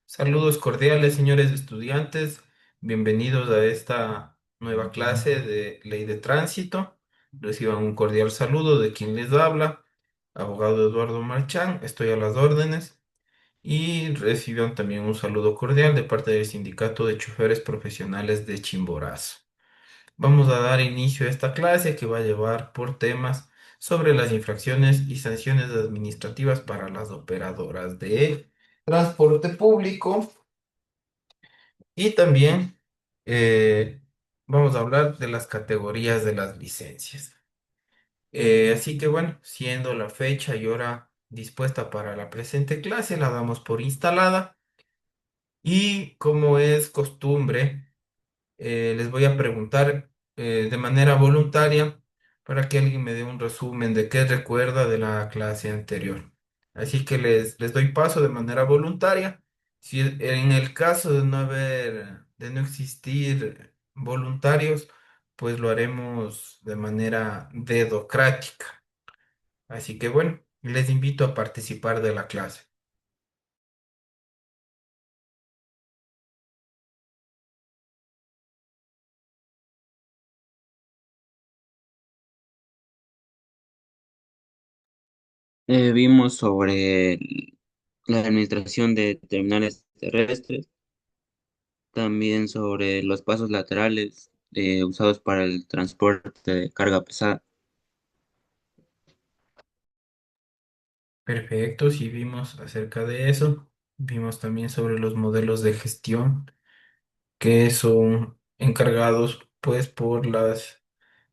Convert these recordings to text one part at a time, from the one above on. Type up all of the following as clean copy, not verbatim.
Saludos cordiales, señores estudiantes. Bienvenidos a esta nueva clase de Ley de Tránsito. Reciban un cordial saludo de quien les habla, abogado Eduardo Marchán. Estoy a las órdenes. Y reciban también un saludo cordial de parte del Sindicato de Choferes Profesionales de Chimborazo. Vamos a dar inicio a esta clase que va a llevar por temas sobre las infracciones y sanciones administrativas para las operadoras de transporte público. Y también vamos a hablar de las categorías de las licencias. Así que bueno, siendo la fecha y hora dispuesta para la presente clase, la damos por instalada y como es costumbre, les voy a preguntar de manera voluntaria para que alguien me dé un resumen de qué recuerda de la clase anterior. Así que les doy paso de manera voluntaria. Si en el caso de no existir voluntarios, pues lo haremos de manera dedocrática. Así que bueno, les invito a participar de la clase. Vimos sobre la administración de terminales terrestres, también sobre los pasos laterales usados para el transporte de carga pesada. Perfecto, sí vimos acerca de eso. Vimos también sobre los modelos de gestión que son encargados pues por las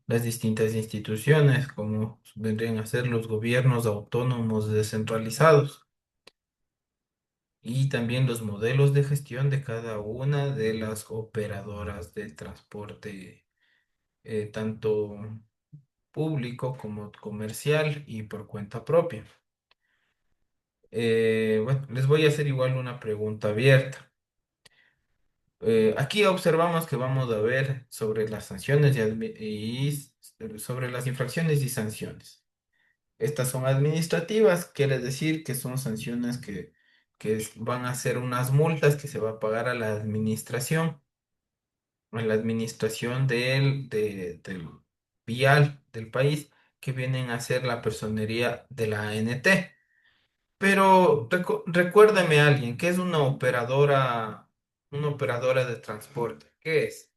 distintas instituciones, como vendrían a ser los gobiernos autónomos descentralizados, y también los modelos de gestión de cada una de las operadoras del transporte, tanto público como comercial y por cuenta propia. Bueno, les voy a hacer igual una pregunta abierta. Aquí observamos que vamos a ver sobre las sanciones sobre las infracciones y sanciones. Estas son administrativas, quiere decir que son sanciones que van a ser unas multas que se va a pagar a la administración del vial del país, que vienen a ser la personería de la ANT. Pero recuérdame alguien, ¿qué es una operadora de transporte? ¿Qué es?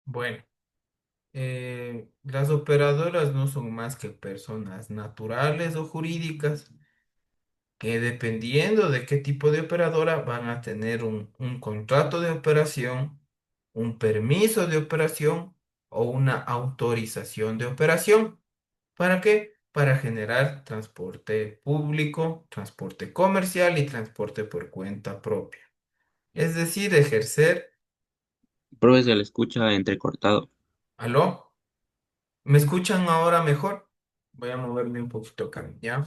Bueno, las operadoras no son más que personas naturales o jurídicas que dependiendo de qué tipo de operadora van a tener un contrato de operación, un permiso de operación o una autorización de operación. ¿Para qué? Para generar transporte público, transporte comercial y transporte por cuenta propia. Es decir, ejercer... Profe, se le escucha entrecortado. ¿Aló? ¿Me escuchan ahora mejor? Voy a moverme un poquito acá, ¿ya?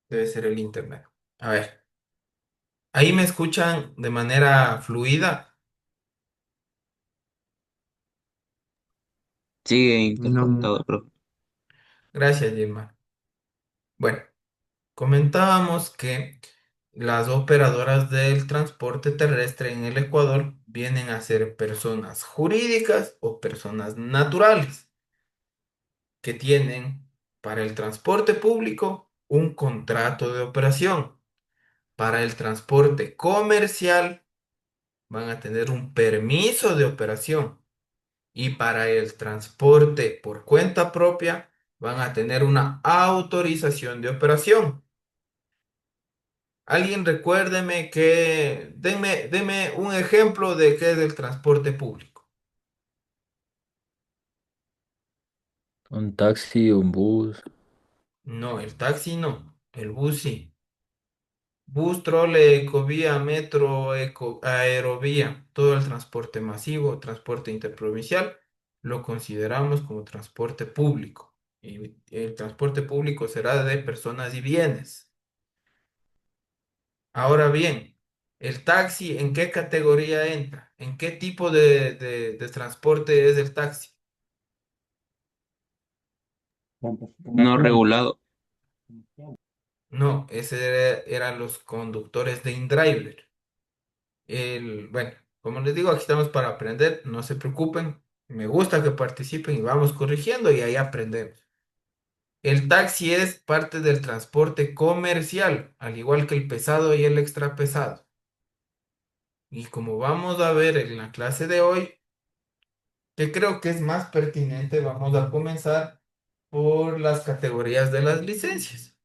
Debe ser el internet. A ver, ¿ahí me escuchan de manera fluida? Sigue No. intercortado, profe. Gracias, Gemma. Bueno, comentábamos que las operadoras del transporte terrestre en el Ecuador vienen a ser personas jurídicas o personas naturales que tienen para el transporte público un contrato de operación. Para el transporte comercial van a tener un permiso de operación y para el transporte por cuenta propia van a tener una autorización de operación. Alguien recuérdeme denme un ejemplo de qué es el transporte público. Un taxi, un bus. No, el taxi no, el bus sí. Bus, trole, ecovía, metro, aerovía, todo el transporte masivo, transporte interprovincial. lo consideramos como transporte público. Y el transporte público será de personas y bienes. Ahora bien, ¿el taxi en qué categoría entra? ¿En qué tipo de transporte es el taxi? No regulado. No, ese eran los conductores de InDriver. Bueno, como les digo, aquí estamos para aprender, no se preocupen. Me gusta que participen y vamos corrigiendo y ahí aprendemos. El taxi es parte del transporte comercial, al igual que el pesado y el extra pesado. Y como vamos a ver en la clase de hoy, que creo que es más pertinente, vamos a comenzar por las categorías de las licencias.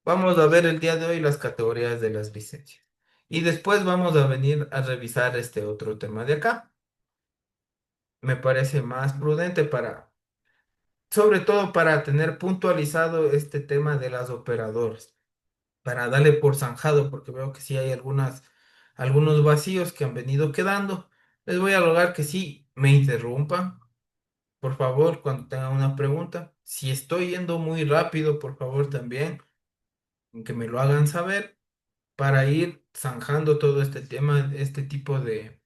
Vamos a ver el día de hoy las categorías de las licencias. Y después vamos a venir a revisar este otro tema de acá. Me parece más prudente sobre todo para tener puntualizado este tema de las operadoras, para darle por zanjado, porque veo que sí hay algunos vacíos que han venido quedando. Les voy a rogar que sí me interrumpan, por favor, cuando tengan una pregunta. Si estoy yendo muy rápido, por favor también, que me lo hagan saber para ir zanjando todo este tema, este tipo de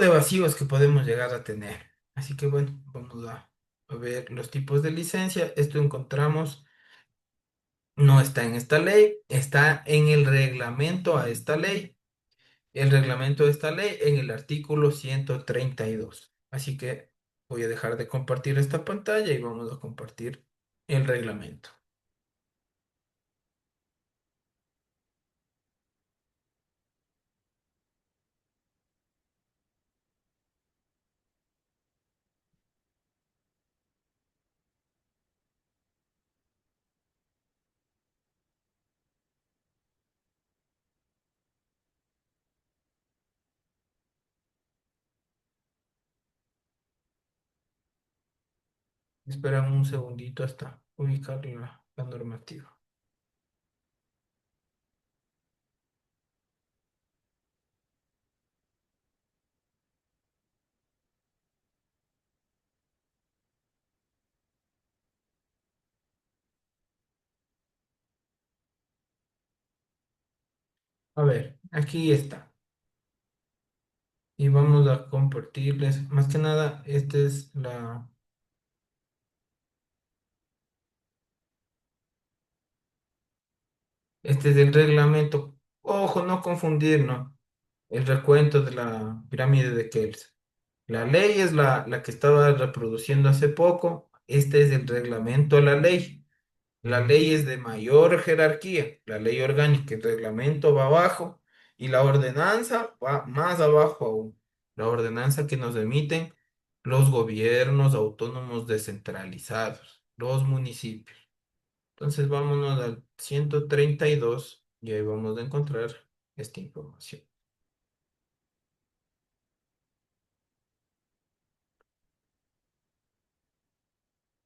vacíos que podemos llegar a tener. Así que bueno, vamos a ver los tipos de licencia. Esto encontramos, no está en esta ley, está en el reglamento a esta ley. El reglamento de esta ley en el artículo 132. Así que voy a dejar de compartir esta pantalla y vamos a compartir el reglamento. Esperan un segundito hasta ubicar la normativa. A ver, aquí está. Y vamos a compartirles, más que nada, este es el reglamento. Ojo, no confundir, ¿no? El recuento de la pirámide de Kelsen. La ley es la que estaba reproduciendo hace poco. Este es el reglamento a la ley. La ley es de mayor jerarquía. La ley orgánica, el reglamento va abajo y la ordenanza va más abajo aún. La ordenanza que nos emiten los gobiernos autónomos descentralizados, los municipios. Entonces vámonos al 132 y ahí vamos a encontrar esta información.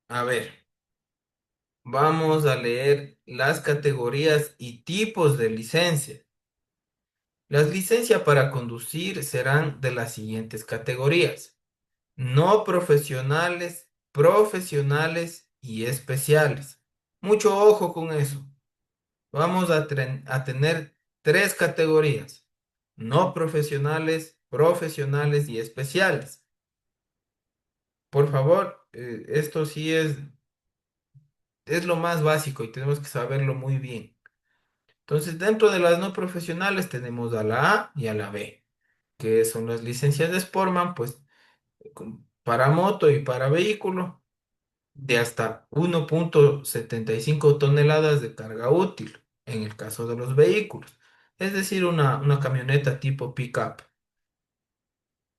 A ver, vamos a leer las categorías y tipos de licencia. Las licencias para conducir serán de las siguientes categorías: no profesionales, profesionales y especiales. Mucho ojo con eso. Vamos a tener tres categorías: no profesionales, profesionales y especiales. Por favor, esto sí es lo más básico y tenemos que saberlo muy bien. Entonces, dentro de las no profesionales tenemos a la A y a la B, que son las licencias de Sportman, pues para moto y para vehículo, de hasta 1,75 toneladas de carga útil, en el caso de los vehículos, es decir, una camioneta tipo pickup.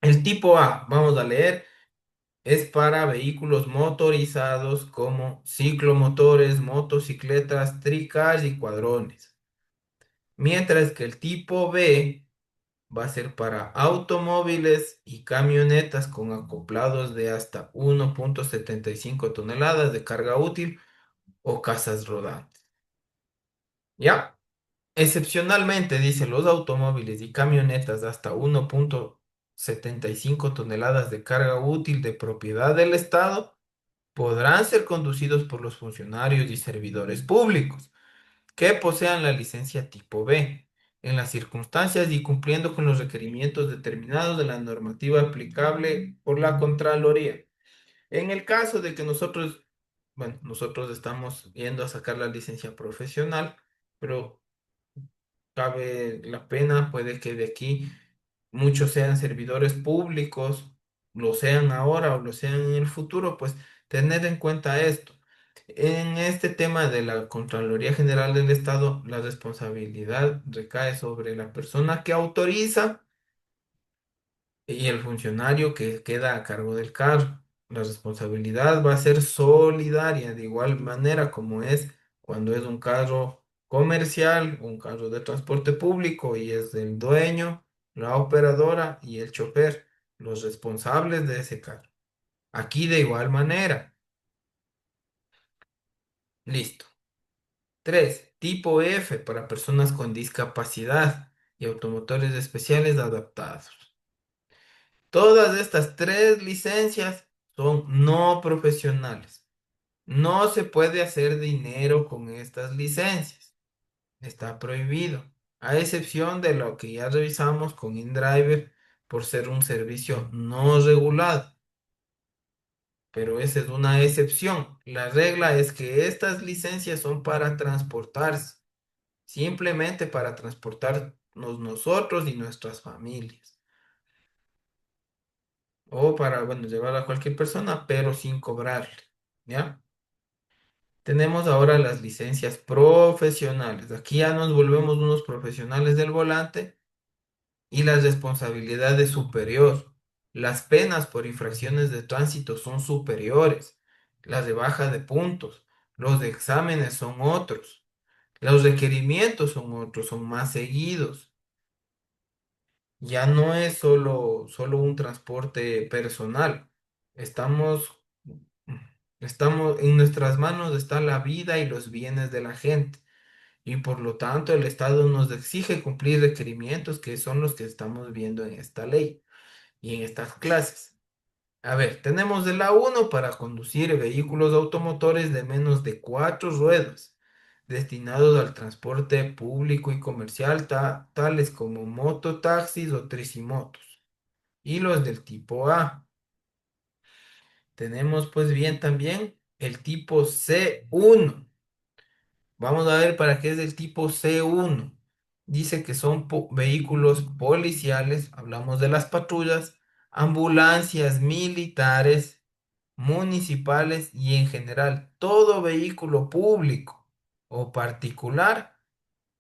El tipo A, vamos a leer, es para vehículos motorizados como ciclomotores, motocicletas, tricars y cuadrones. Mientras que el tipo B va a ser para automóviles y camionetas con acoplados de hasta 1,75 toneladas de carga útil o casas rodantes. ¿Ya? Excepcionalmente, dice, los automóviles y camionetas hasta 1. 75 toneladas de carga útil de propiedad del Estado podrán ser conducidos por los funcionarios y servidores públicos que posean la licencia tipo B, en las circunstancias y cumpliendo con los requerimientos determinados de la normativa aplicable por la Contraloría. En el caso de que nosotros, bueno, nosotros estamos yendo a sacar la licencia profesional, pero cabe la pena, puede que de aquí muchos sean servidores públicos, lo sean ahora o lo sean en el futuro, pues tener en cuenta esto. En este tema de la Contraloría General del Estado, la responsabilidad recae sobre la persona que autoriza y el funcionario que queda a cargo del cargo. La responsabilidad va a ser solidaria, de igual manera como es cuando es un carro comercial, un carro de transporte público y es del dueño, la operadora y el chofer, los responsables de ese carro. Aquí de igual manera. Listo. 3. Tipo F para personas con discapacidad y automotores especiales adaptados. Todas estas tres licencias son no profesionales. No se puede hacer dinero con estas licencias. Está prohibido. A excepción de lo que ya revisamos con InDriver por ser un servicio no regulado. Pero esa es una excepción. La regla es que estas licencias son para transportarse. Simplemente para transportarnos nosotros y nuestras familias. O para, bueno, llevar a cualquier persona, pero sin cobrarle. ¿Ya? Tenemos ahora las licencias profesionales. Aquí ya nos volvemos unos profesionales del volante y la responsabilidad es superior. Las penas por infracciones de tránsito son superiores. Las de baja de puntos. Los de exámenes son otros. Los requerimientos son otros, son más seguidos. Ya no es solo un transporte personal. Estamos, estamos, en nuestras manos está la vida y los bienes de la gente. Y por lo tanto, el Estado nos exige cumplir requerimientos que son los que estamos viendo en esta ley y en estas clases. A ver, tenemos de la uno para conducir vehículos automotores de menos de cuatro ruedas, destinados al transporte público y comercial, tales como mototaxis o tricimotos, y los del tipo A. Tenemos pues bien también el tipo C1. Vamos a ver para qué es el tipo C1. Dice que son vehículos policiales, hablamos de las patrullas, ambulancias militares, municipales y en general todo vehículo público o particular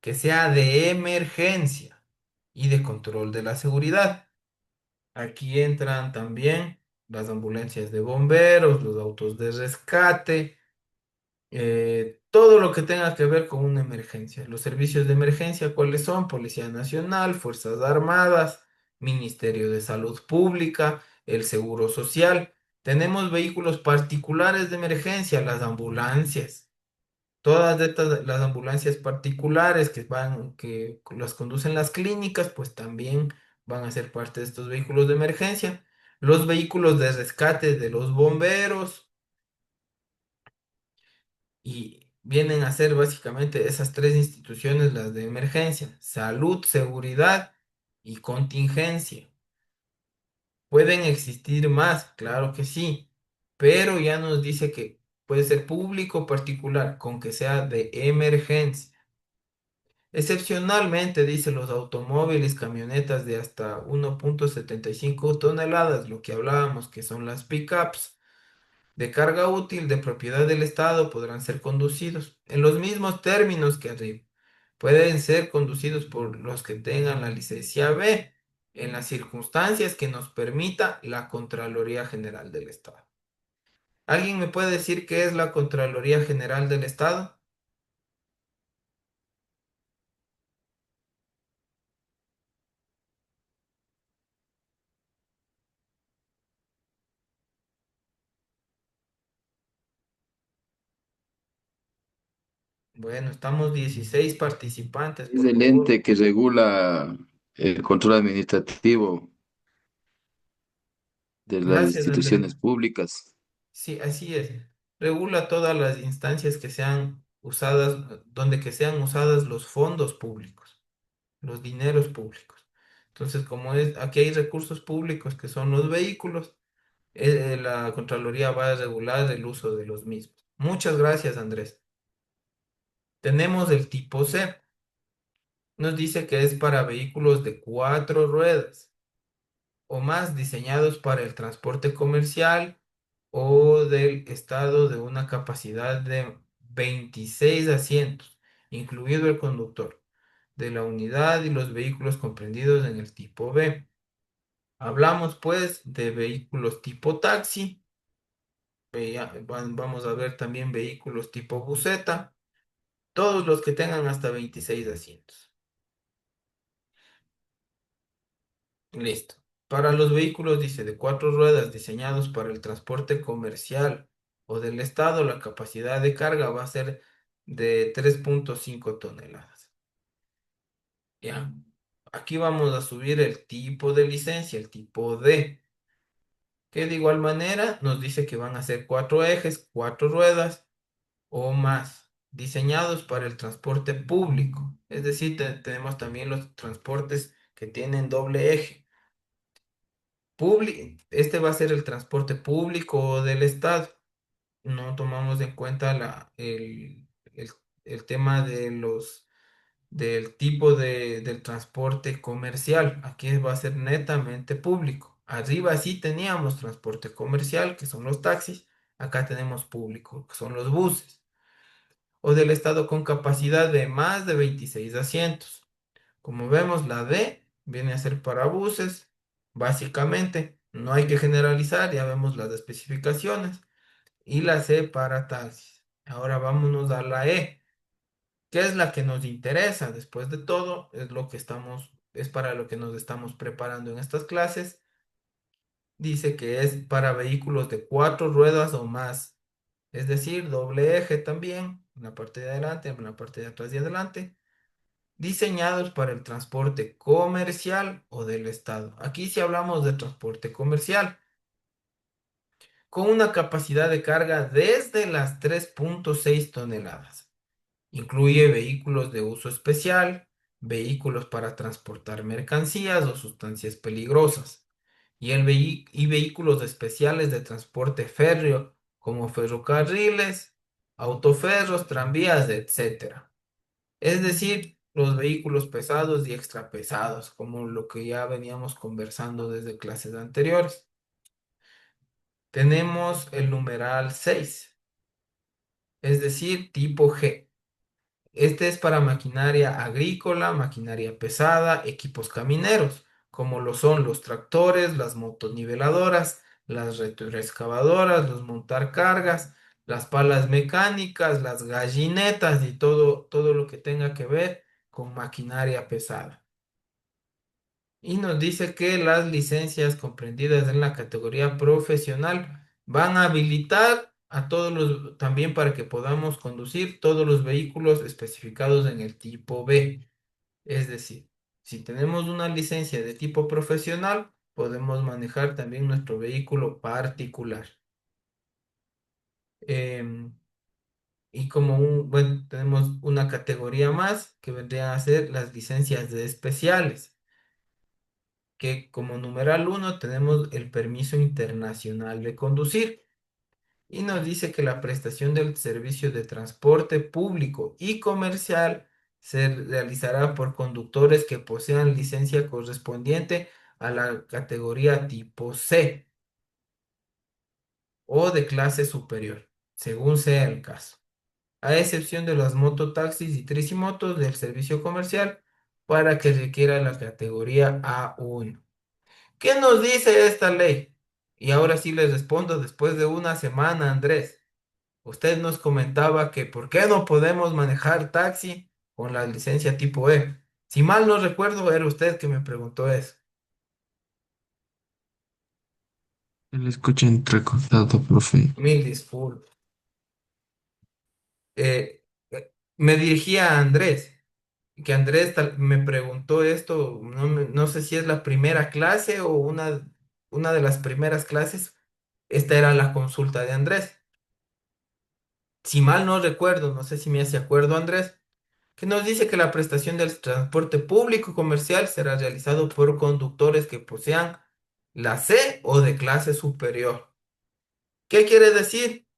que sea de emergencia y de control de la seguridad. Aquí entran también las ambulancias de bomberos, los autos de rescate, todo lo que tenga que ver con una emergencia. Los servicios de emergencia, ¿cuáles son? Policía Nacional, Fuerzas Armadas, Ministerio de Salud Pública, el Seguro Social. Tenemos vehículos particulares de emergencia, las ambulancias. Todas las ambulancias particulares que las conducen las clínicas, pues también van a ser parte de estos vehículos de emergencia. Los vehículos de rescate de los bomberos y vienen a ser básicamente esas tres instituciones las de emergencia: salud, seguridad y contingencia. ¿Pueden existir más? Claro que sí, pero ya nos dice que puede ser público o particular, con que sea de emergencia. Excepcionalmente, dice, los automóviles, camionetas de hasta 1,75 toneladas, lo que hablábamos que son las pickups de carga útil de propiedad del Estado, podrán ser conducidos en los mismos términos que arriba. Pueden ser conducidos por los que tengan la licencia B en las circunstancias que nos permita la Contraloría General del Estado. ¿Alguien me puede decir qué es la Contraloría General del Estado? Bueno, estamos 16 participantes, Es por el favor. ente que regula el control administrativo de las Gracias, Andrés. instituciones públicas. Sí, así es. Regula todas las instancias que sean usadas, donde que sean usadas los fondos públicos, los dineros públicos. Entonces, como es, aquí hay recursos públicos que son los vehículos, la Contraloría va a regular el uso de los mismos. Muchas gracias, Andrés. Tenemos el tipo C. Nos dice que es para vehículos de cuatro ruedas o más diseñados para el transporte comercial o del estado de una capacidad de 26 asientos, incluido el conductor, de la unidad y los vehículos comprendidos en el tipo B. Hablamos pues de vehículos tipo taxi, vamos a ver también vehículos tipo buseta, todos los que tengan hasta 26 asientos. Listo. Para los vehículos, dice, de cuatro ruedas diseñados para el transporte comercial o del estado, la capacidad de carga va a ser de 3,5 toneladas. Ya. Aquí vamos a subir el tipo de licencia, el tipo D, que de igual manera nos dice que van a ser cuatro ejes, cuatro ruedas o más, diseñados para el transporte público. Es decir, tenemos también los transportes que tienen doble eje. Este va a ser el transporte público del Estado. No tomamos en cuenta el tema del tipo del transporte comercial. Aquí va a ser netamente público. Arriba sí teníamos transporte comercial, que son los taxis. Acá tenemos público, que son los buses. O del Estado con capacidad de más de 26 asientos. Como vemos, la D viene a ser para buses, básicamente. No hay que generalizar, ya vemos las especificaciones. Y la C para taxis. Ahora vámonos a la E, que es la que nos interesa. Después de todo, es para lo que nos estamos preparando en estas clases. Dice que es para vehículos de cuatro ruedas o más. Es decir, doble eje también, en la parte de adelante, en la parte de atrás y adelante diseñados para el transporte comercial o del Estado. Aquí sí hablamos de transporte comercial, con una capacidad de carga desde las 3,6 toneladas. Incluye vehículos de uso especial, vehículos para transportar mercancías o sustancias peligrosas, y vehículos especiales de transporte férreo, como ferrocarriles, autoferros, tranvías, etcétera. Es decir, los vehículos pesados y extrapesados, como lo que ya veníamos conversando desde clases anteriores. Tenemos el numeral 6, es decir, tipo G. Este es para maquinaria agrícola, maquinaria pesada, equipos camineros, como lo son los tractores, las motoniveladoras, las retroexcavadoras, los montar cargas, las palas mecánicas, las gallinetas y todo lo que tenga que ver con maquinaria pesada. Y nos dice que las licencias comprendidas en la categoría profesional van a habilitar a todos también para que podamos conducir todos los vehículos especificados en el tipo B. Es decir, si tenemos una licencia de tipo profesional, podemos manejar también nuestro vehículo particular. Em, y bueno, tenemos una categoría más que vendrían a ser las licencias de especiales, que como numeral uno tenemos el permiso internacional de conducir y nos dice que la prestación del servicio de transporte público y comercial se realizará por conductores que posean licencia correspondiente a la categoría tipo C o de clase superior, según sea el caso, a excepción de las mototaxis y tricimotos del servicio comercial para que requiera la categoría A1. ¿Qué nos dice esta ley? Y ahora sí les respondo después de una semana, Andrés. Usted nos comentaba que ¿por qué no podemos manejar taxi con la licencia tipo E? Si mal no recuerdo, era usted que me preguntó eso. El escucha entrecortado, profe. Mil disculpas. Me dirigía a Andrés, que Andrés me preguntó esto, no sé si es la primera clase o una de las primeras clases, esta era la consulta de Andrés. Si mal no recuerdo, no sé si me hace acuerdo Andrés, que nos dice que la prestación del transporte público comercial será realizado por conductores que posean la C o de clase superior. ¿Qué quiere decir?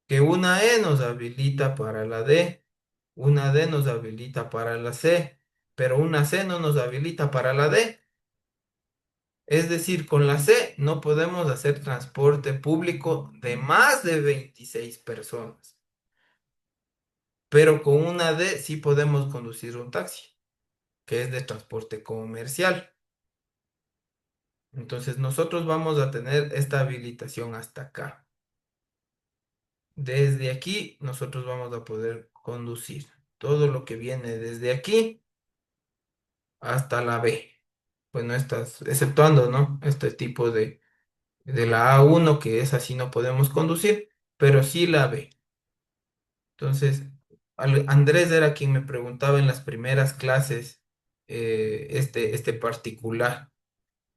Que una E nos habilita para la D, una D nos habilita para la C, pero una C no nos habilita para la D. Es decir, con la C no podemos hacer transporte público de más de 26 personas, pero con una D sí podemos conducir un taxi, que es de transporte comercial. Entonces nosotros vamos a tener esta habilitación hasta acá. Desde aquí nosotros vamos a poder conducir todo lo que viene desde aquí hasta la B. Bueno, estas, exceptuando, ¿no? Este tipo de la A1, que es así no podemos conducir, pero sí la B. Entonces, Andrés era quien me preguntaba en las primeras clases este particular.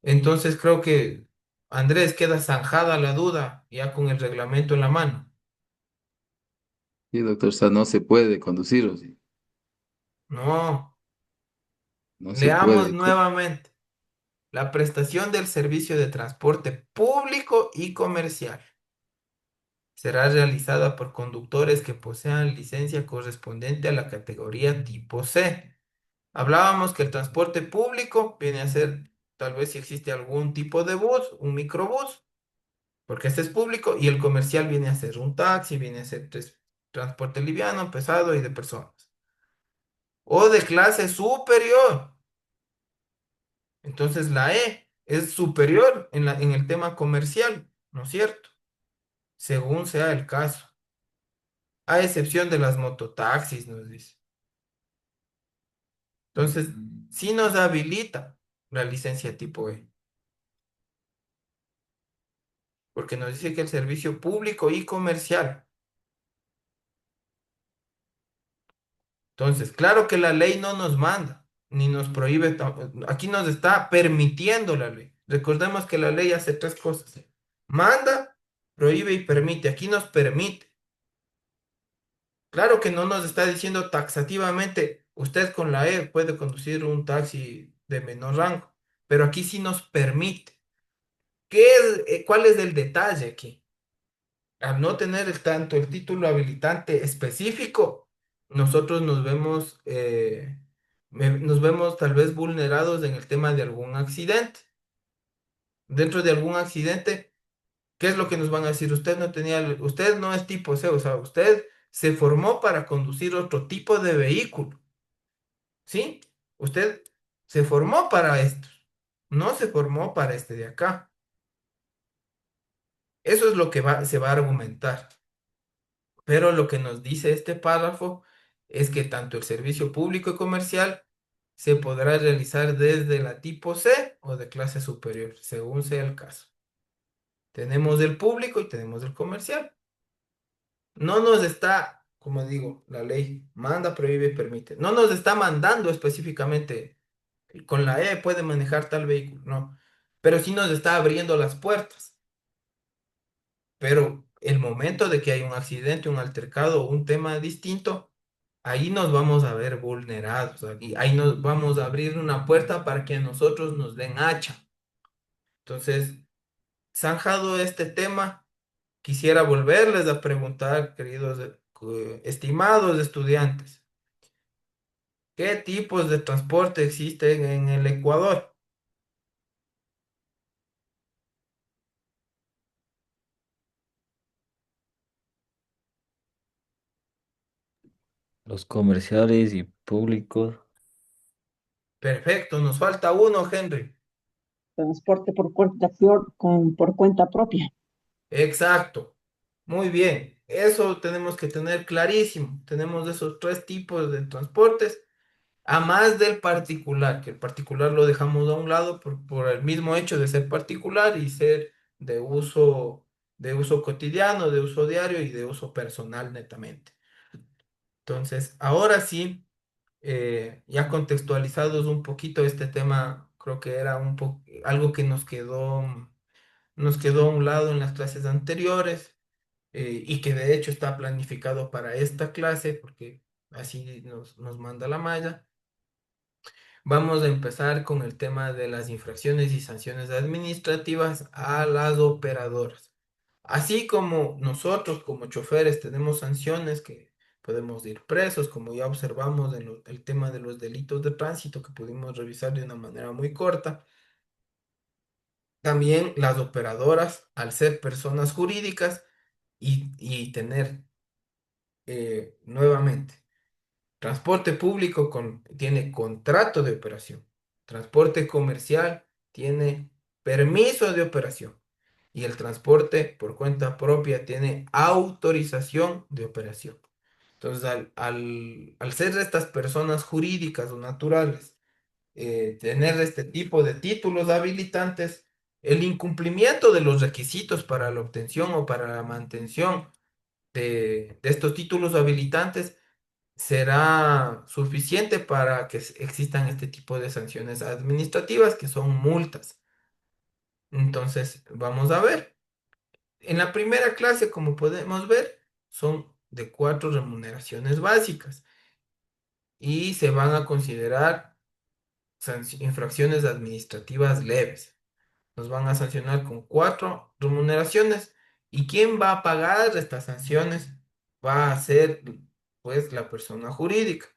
Entonces creo que Andrés queda zanjada la duda ya con el reglamento en la mano. Sí, doctor, o sea, no se puede conducir, ¿o sí? No, No se leamos puede. nuevamente. La prestación del servicio de transporte público y comercial será realizada por conductores que posean licencia correspondiente a la categoría tipo C. Hablábamos que el transporte público viene a ser, tal vez si existe algún tipo de bus, un microbús, porque este es público, y el comercial viene a ser un taxi, viene a ser transporte liviano, pesado y de personas. O de clase superior. Entonces la E es superior en el tema comercial, ¿no es cierto? Según sea el caso. A excepción de las mototaxis, nos dice. Entonces, sí nos habilita la licencia tipo E, porque nos dice que el servicio público y comercial. Entonces, claro que la ley no nos manda, ni nos prohíbe, aquí nos está permitiendo la ley. Recordemos que la ley hace tres cosas. Manda, prohíbe y permite. Aquí nos permite. Claro que no nos está diciendo taxativamente, usted con la E puede conducir un taxi de menor rango, pero aquí sí nos permite. ¿Cuál es el detalle aquí? Al no tener tanto el título habilitante específico, nosotros nos vemos tal vez vulnerados en el tema de algún accidente. Dentro de algún accidente, ¿qué es lo que nos van a decir? Usted no es tipo C, o sea, usted se formó para conducir otro tipo de vehículo, ¿sí? Usted se formó para esto, no se formó para este de acá. Eso es lo que se va a argumentar. Pero lo que nos dice este párrafo es que tanto el servicio público y comercial se podrá realizar desde la tipo C o de clase superior, según sea el caso. Tenemos el público y tenemos el comercial. No nos está, como digo, la ley manda, prohíbe y permite. No nos está mandando específicamente con la E puede manejar tal vehículo, no. Pero sí nos está abriendo las puertas. Pero el momento de que hay un accidente, un altercado o un tema distinto, ahí nos vamos a ver vulnerados. Ahí nos vamos a abrir una puerta para que a nosotros nos den hacha. Entonces, zanjado este tema, quisiera volverles a preguntar, queridos estimados estudiantes, ¿qué tipos de transporte existen en el Ecuador? Los comerciales y públicos. Perfecto, nos falta uno, Henry. Transporte por cuenta propia. Exacto. Muy bien. Eso tenemos que tener clarísimo. Tenemos esos tres tipos de transportes, a más del particular, que el particular lo dejamos a un lado por el mismo hecho de ser particular y ser de uso cotidiano, de uso diario y de uso personal netamente. Entonces, ahora sí, ya contextualizados un poquito este tema, creo que era algo que nos quedó a un lado en las clases anteriores, y que de hecho está planificado para esta clase, porque así nos manda la malla. Vamos a empezar con el tema de las infracciones y sanciones administrativas a las operadoras. Así como nosotros como choferes tenemos sanciones que podemos ir presos, como ya observamos en el tema de los delitos de tránsito que pudimos revisar de una manera muy corta, también las operadoras, al ser personas jurídicas y tener nuevamente, transporte público tiene contrato de operación. Transporte comercial tiene permiso de operación. Y el transporte por cuenta propia tiene autorización de operación. Entonces, al ser estas personas jurídicas o naturales, tener este tipo de títulos habilitantes, el incumplimiento de los requisitos para la obtención o para la mantención de estos títulos habilitantes será suficiente para que existan este tipo de sanciones administrativas que son multas. Entonces, vamos a ver. En la primera clase, como podemos ver, son de 4 remuneraciones básicas y se van a considerar infracciones administrativas leves. Nos van a sancionar con 4 remuneraciones. ¿Y quién va a pagar estas sanciones? Va a ser, pues, la persona jurídica.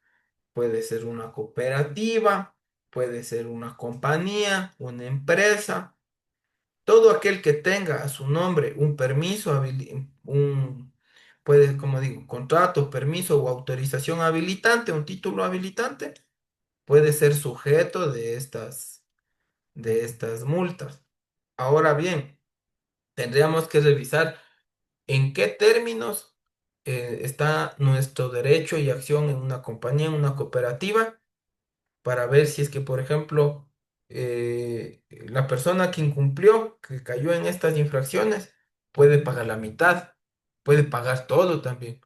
Puede ser una cooperativa, puede ser una compañía, una empresa, todo aquel que tenga a su nombre un permiso, puede, como digo, contrato, permiso o autorización habilitante, un título habilitante, puede ser sujeto de estas multas. Ahora bien, tendríamos que revisar en qué términos está nuestro derecho y acción en una compañía, en una cooperativa para ver si es que, por ejemplo, la persona que incumplió, que cayó en estas infracciones, puede pagar la mitad, puede pagar todo también,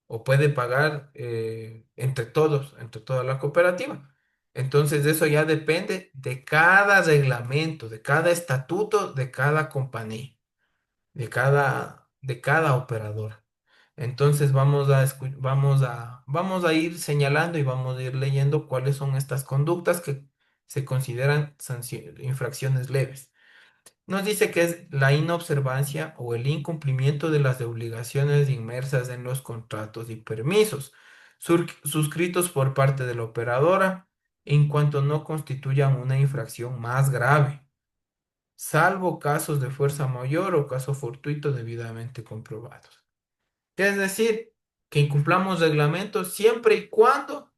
o puede pagar entre todos, entre toda la cooperativa. Entonces, eso ya depende de cada reglamento, de cada estatuto, de cada compañía, de cada operador. Entonces vamos a ir señalando y vamos a ir leyendo cuáles son estas conductas que se consideran infracciones leves. Nos dice que es la inobservancia o el incumplimiento de las obligaciones inmersas en los contratos y permisos suscritos por parte de la operadora en cuanto no constituyan una infracción más grave, salvo casos de fuerza mayor o caso fortuito debidamente comprobados. Es decir, que incumplamos reglamentos siempre y cuando,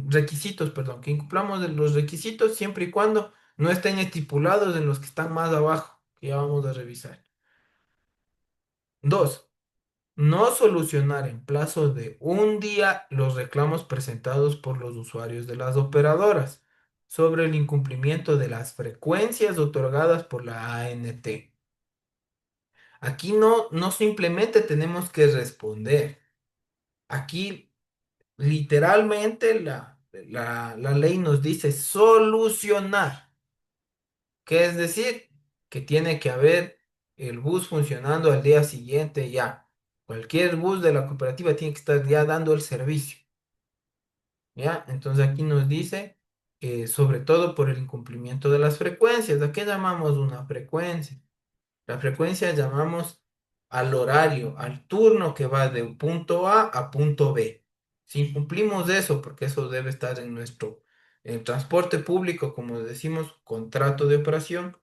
requisitos, perdón, que incumplamos de los requisitos siempre y cuando no estén estipulados en los que están más abajo, que ya vamos a revisar. Dos, no solucionar en plazo de un día los reclamos presentados por los usuarios de las operadoras sobre el incumplimiento de las frecuencias otorgadas por la ANT. Aquí no simplemente tenemos que responder. Aquí literalmente la ley nos dice solucionar, que es decir, que tiene que haber el bus funcionando al día siguiente ya. Cualquier bus de la cooperativa tiene que estar ya dando el servicio, ¿ya? Entonces aquí nos dice, sobre todo por el incumplimiento de las frecuencias. ¿A qué llamamos una frecuencia? La frecuencia llamamos al horario, al turno que va de punto a punto B. Si incumplimos eso, porque eso debe estar en nuestro transporte público, como decimos, contrato de operación,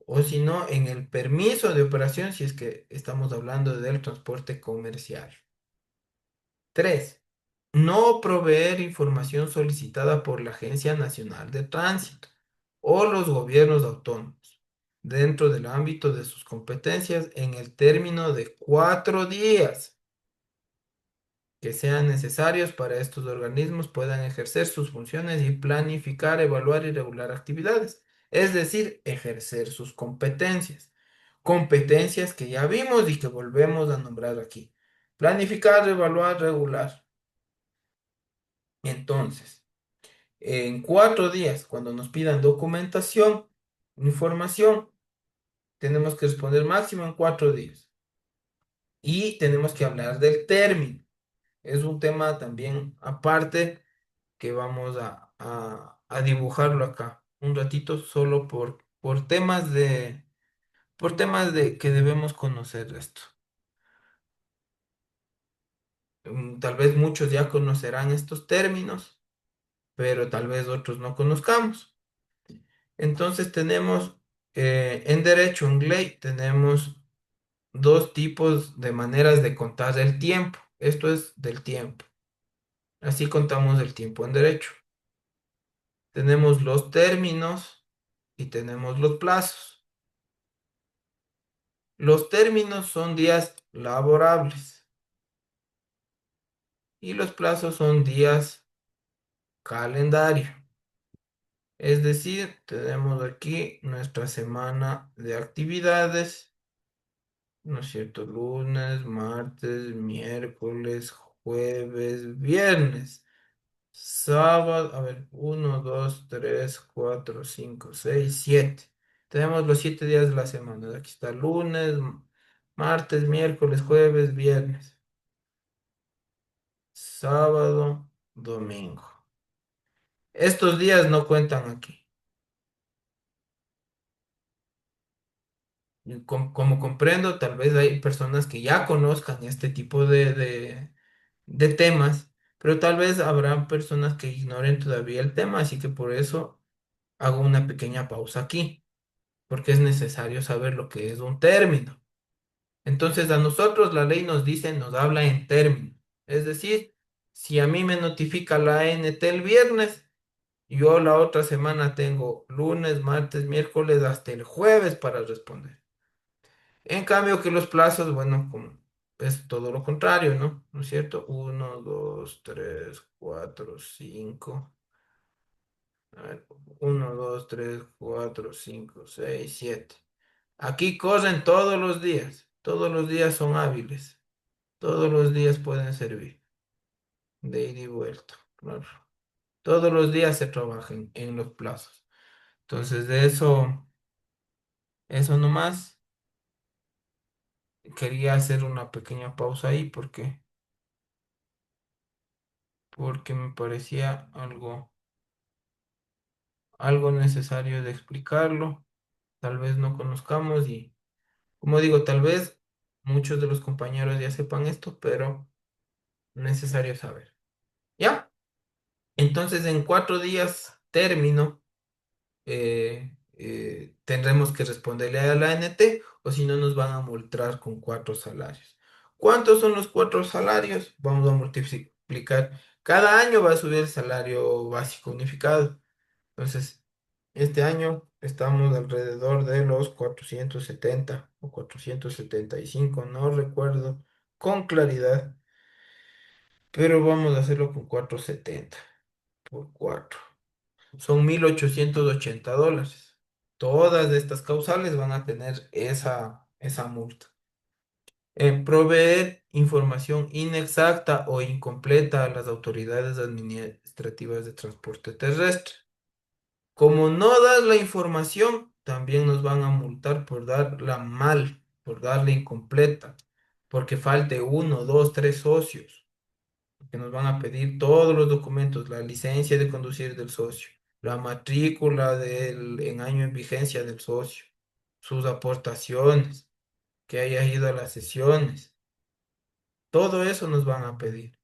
o si no, en el permiso de operación, si es que estamos hablando del transporte comercial. 3. No proveer información solicitada por la Agencia Nacional de Tránsito o los gobiernos autónomos dentro del ámbito de sus competencias en el término de 4 días que sean necesarios para estos organismos puedan ejercer sus funciones y planificar, evaluar y regular actividades, es decir, ejercer sus competencias. Competencias que ya vimos y que volvemos a nombrar aquí. Planificar, evaluar, regular. Entonces, en 4 días, cuando nos pidan documentación, información. Tenemos que responder máximo en 4 días. Y tenemos que hablar del término. Es un tema también aparte que vamos a dibujarlo acá un ratito solo por temas de que debemos conocer esto. Tal vez muchos ya conocerán estos términos, pero tal vez otros no conozcamos. Entonces tenemos en derecho, en ley, tenemos dos tipos de maneras de contar el tiempo. Esto es del tiempo. Así contamos el tiempo en derecho. Tenemos los términos y tenemos los plazos. Los términos son días laborables y los plazos son días calendario. Es decir, tenemos aquí nuestra semana de actividades, ¿no es cierto? Lunes, martes, miércoles, jueves, viernes, sábado, a ver, 1, 2, 3, 4, 5, 6, 7. Tenemos los 7 días de la semana. Aquí está lunes, martes, miércoles, jueves, viernes, sábado, domingo. Estos días no cuentan aquí. Y como comprendo, tal vez hay personas que ya conozcan este tipo de temas, pero tal vez habrá personas que ignoren todavía el tema, así que por eso hago una pequeña pausa aquí, porque es necesario saber lo que es un término. Entonces, a nosotros la ley nos dice, nos habla en términos. Es decir, si a mí me notifica la ANT el viernes, yo la otra semana tengo lunes, martes, miércoles, hasta el jueves para responder. En cambio que los plazos, bueno, como es todo lo contrario, ¿no? ¿No es cierto? 1, 2, 3, 4, 5. A ver, 1, 2, 3, 4, 5, 6, 7. Aquí corren todos los días. Todos los días son hábiles. Todos los días pueden servir. De ida y vuelta. Claro. Todos los días se trabajan en los plazos. Entonces, de eso nomás. Quería hacer una pequeña pausa ahí porque me parecía algo necesario de explicarlo. Tal vez no conozcamos y, como digo, tal vez muchos de los compañeros ya sepan esto, pero necesario saber. ¿Ya? Entonces, en 4 días término, tendremos que responderle a la ANT o si no nos van a multar con 4 salarios. ¿Cuántos son los 4 salarios? Vamos a multiplicar. Cada año va a subir el salario básico unificado. Entonces, este año estamos alrededor de los 470 o 475, no recuerdo con claridad, pero vamos a hacerlo con 470 por 4. Son $1,880. Todas estas causales van a tener esa multa. Proveer información inexacta o incompleta a las autoridades administrativas de transporte terrestre. Como no das la información, también nos van a multar por darla mal, por darla incompleta, porque falte 1, 2, 3 socios, que nos van a pedir todos los documentos, la licencia de conducir del socio, la matrícula en año en vigencia del socio, sus aportaciones, que haya ido a las sesiones, todo eso nos van a pedir.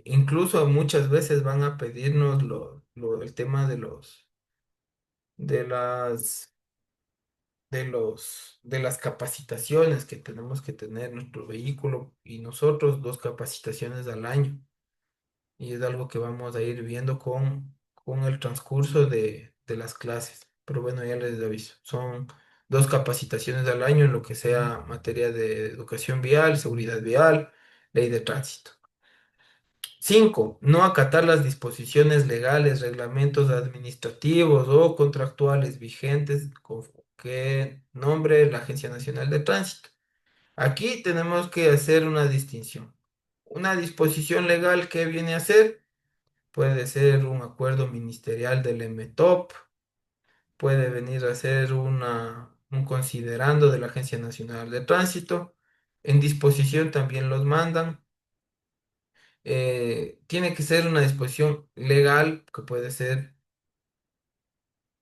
Incluso muchas veces van a pedirnos el tema de las de las capacitaciones que tenemos que tener nuestro vehículo y nosotros, 2 capacitaciones al año. Y es algo que vamos a ir viendo con el transcurso de las clases. Pero bueno, ya les aviso. Son 2 capacitaciones al año en lo que sea materia de educación vial, seguridad vial, ley de tránsito. 5, no acatar las disposiciones legales, reglamentos administrativos o contractuales vigentes con que nombre la Agencia Nacional de Tránsito. Aquí tenemos que hacer una distinción. Una disposición legal que viene a ser puede ser un acuerdo ministerial del MTOP, puede venir a ser un considerando de la Agencia Nacional de Tránsito. En disposición también los mandan. Tiene que ser una disposición legal, que puede ser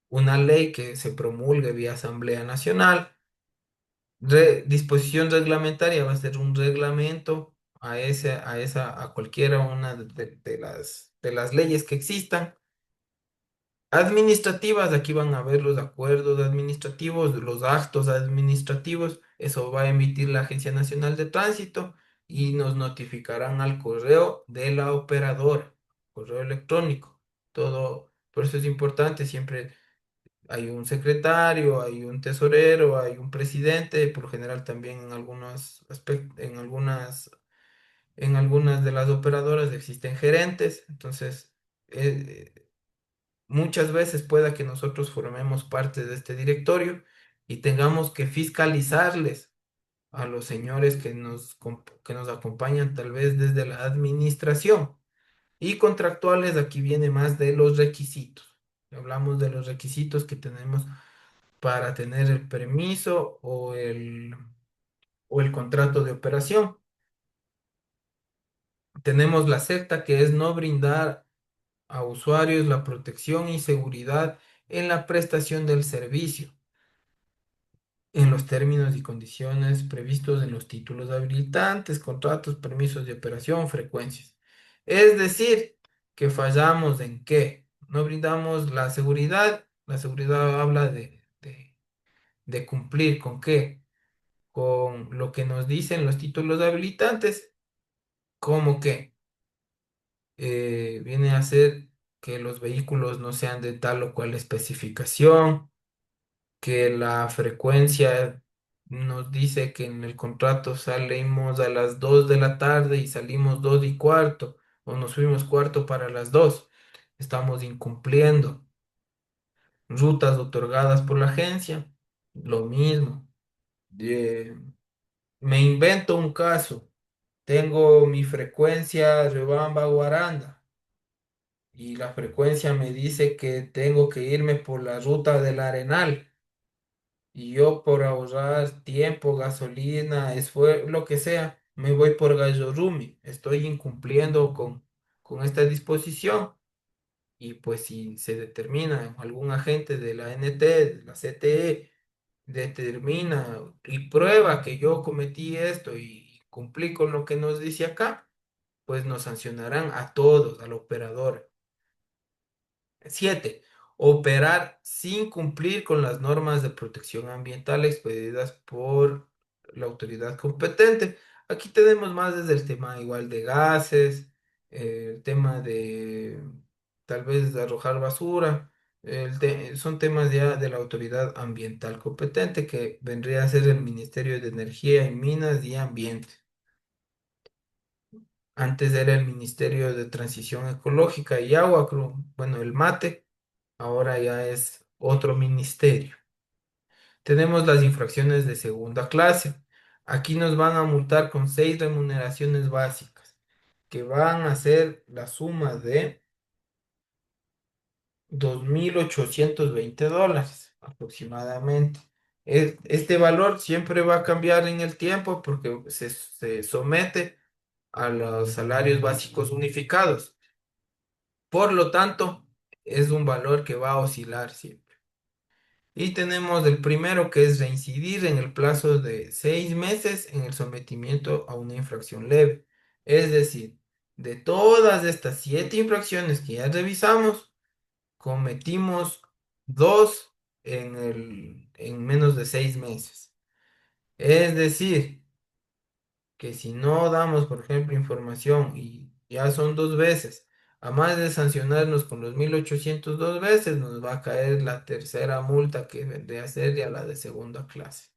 una ley que se promulgue vía Asamblea Nacional. Disposición reglamentaria va a ser un reglamento a cualquiera una de las leyes que existan. Administrativas, aquí van a ver los acuerdos administrativos, los actos administrativos, eso va a emitir la Agencia Nacional de Tránsito y nos notificarán al correo de la operadora, correo electrónico. Todo, por eso es importante, siempre hay un secretario, hay un tesorero, hay un presidente, por lo general también en algunos aspectos, en algunas de las operadoras existen gerentes, entonces eh, muchas veces pueda que nosotros formemos parte de este directorio y tengamos que fiscalizarles a los señores que nos acompañan tal vez desde la administración. Y contractuales, aquí viene más de los requisitos. Hablamos de los requisitos que tenemos para tener el permiso o el contrato de operación. Tenemos la secta, que es no brindar a usuarios la protección y seguridad en la prestación del servicio, en los términos y condiciones previstos en los títulos habilitantes, contratos, permisos de operación, frecuencias. Es decir, que fallamos en qué. No brindamos la seguridad. La seguridad habla de cumplir con qué, con lo que nos dicen los títulos habilitantes, como que viene a ser que los vehículos no sean de tal o cual especificación, que la frecuencia nos dice que en el contrato salimos a las 2 de la tarde y salimos 2:15, o nos fuimos cuarto para las 2. Estamos incumpliendo. Rutas otorgadas por la agencia, lo mismo. Eh, Me invento un caso. Tengo mi frecuencia Riobamba-Guaranda y la frecuencia me dice que tengo que irme por la ruta del Arenal. Y yo, por ahorrar tiempo, gasolina, esfuerzo, lo que sea, me voy por Rumi. Estoy incumpliendo con esta disposición. Y pues si se determina, algún agente de la NT, de la CTE, determina y prueba que yo cometí esto y cumplí con lo que nos dice acá, pues nos sancionarán a todos, al operador. 7. Operar sin cumplir con las normas de protección ambiental expedidas por la autoridad competente. Aquí tenemos más desde el tema igual de gases, el tema de tal vez de arrojar basura. Son temas ya de la autoridad ambiental competente, que vendría a ser el Ministerio de Energía y Minas y Ambiente. Antes era el Ministerio de Transición Ecológica y Agua, bueno, el MATE. Ahora ya es otro ministerio. Tenemos las infracciones de segunda clase. Aquí nos van a multar con 6 remuneraciones básicas, que van a ser la suma de $2.820 aproximadamente. Este valor siempre va a cambiar en el tiempo porque se somete a los salarios básicos unificados. Por lo tanto, es un valor que va a oscilar siempre. Y tenemos el primero, que es reincidir en el plazo de 6 meses en el sometimiento a una infracción leve. Es decir, de todas estas 7 infracciones que ya revisamos, cometimos dos en menos de 6 meses. Es decir, que si no damos, por ejemplo, información y ya son 2 veces, a más de sancionarnos con los 1.802 veces, nos va a caer la tercera multa, que vendría a ser ya la de segunda clase.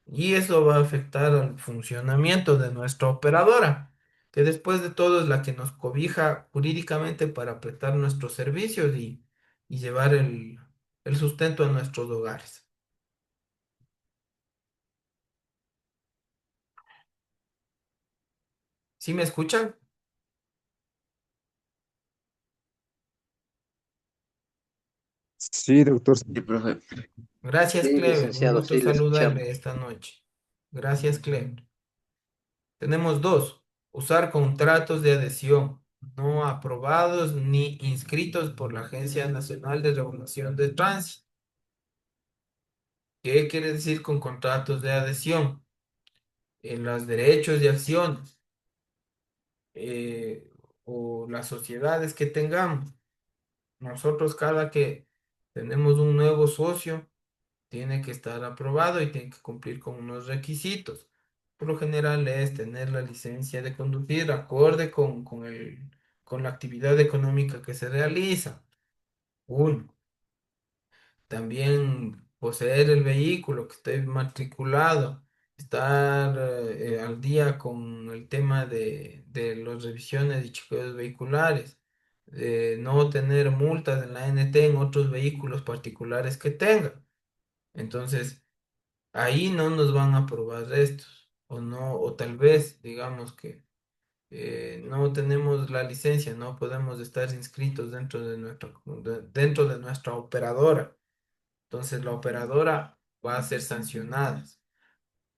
Y eso va a afectar al funcionamiento de nuestra operadora, que después de todo es la que nos cobija jurídicamente para prestar nuestros servicios y llevar el sustento a nuestros hogares. ¿Sí me escuchan? Sí, doctor. Sí, profe. Gracias, Sí, Clever. Un licenciado, gusto sí, le escuchamos. saludarle esta noche. Gracias, Clever. Tenemos dos. Usar contratos de adhesión no aprobados ni inscritos por la Agencia Nacional de Regulación de Tránsito. ¿Qué quiere decir con contratos de adhesión? En los derechos de acciones o las sociedades que tengamos. Nosotros cada que tenemos un nuevo socio, tiene que estar aprobado y tiene que cumplir con unos requisitos. Por lo general es tener la licencia de conducir acorde con la actividad económica que se realiza. Uno, también poseer el vehículo que esté matriculado, estar al día con el tema de las revisiones y chequeos vehiculares, no tener multas en la ANT en otros vehículos particulares que tenga. Entonces, ahí no nos van a aprobar estos, o no, o tal vez digamos que no tenemos la licencia, no podemos estar inscritos dentro de nuestra operadora. Entonces la operadora va a ser sancionada.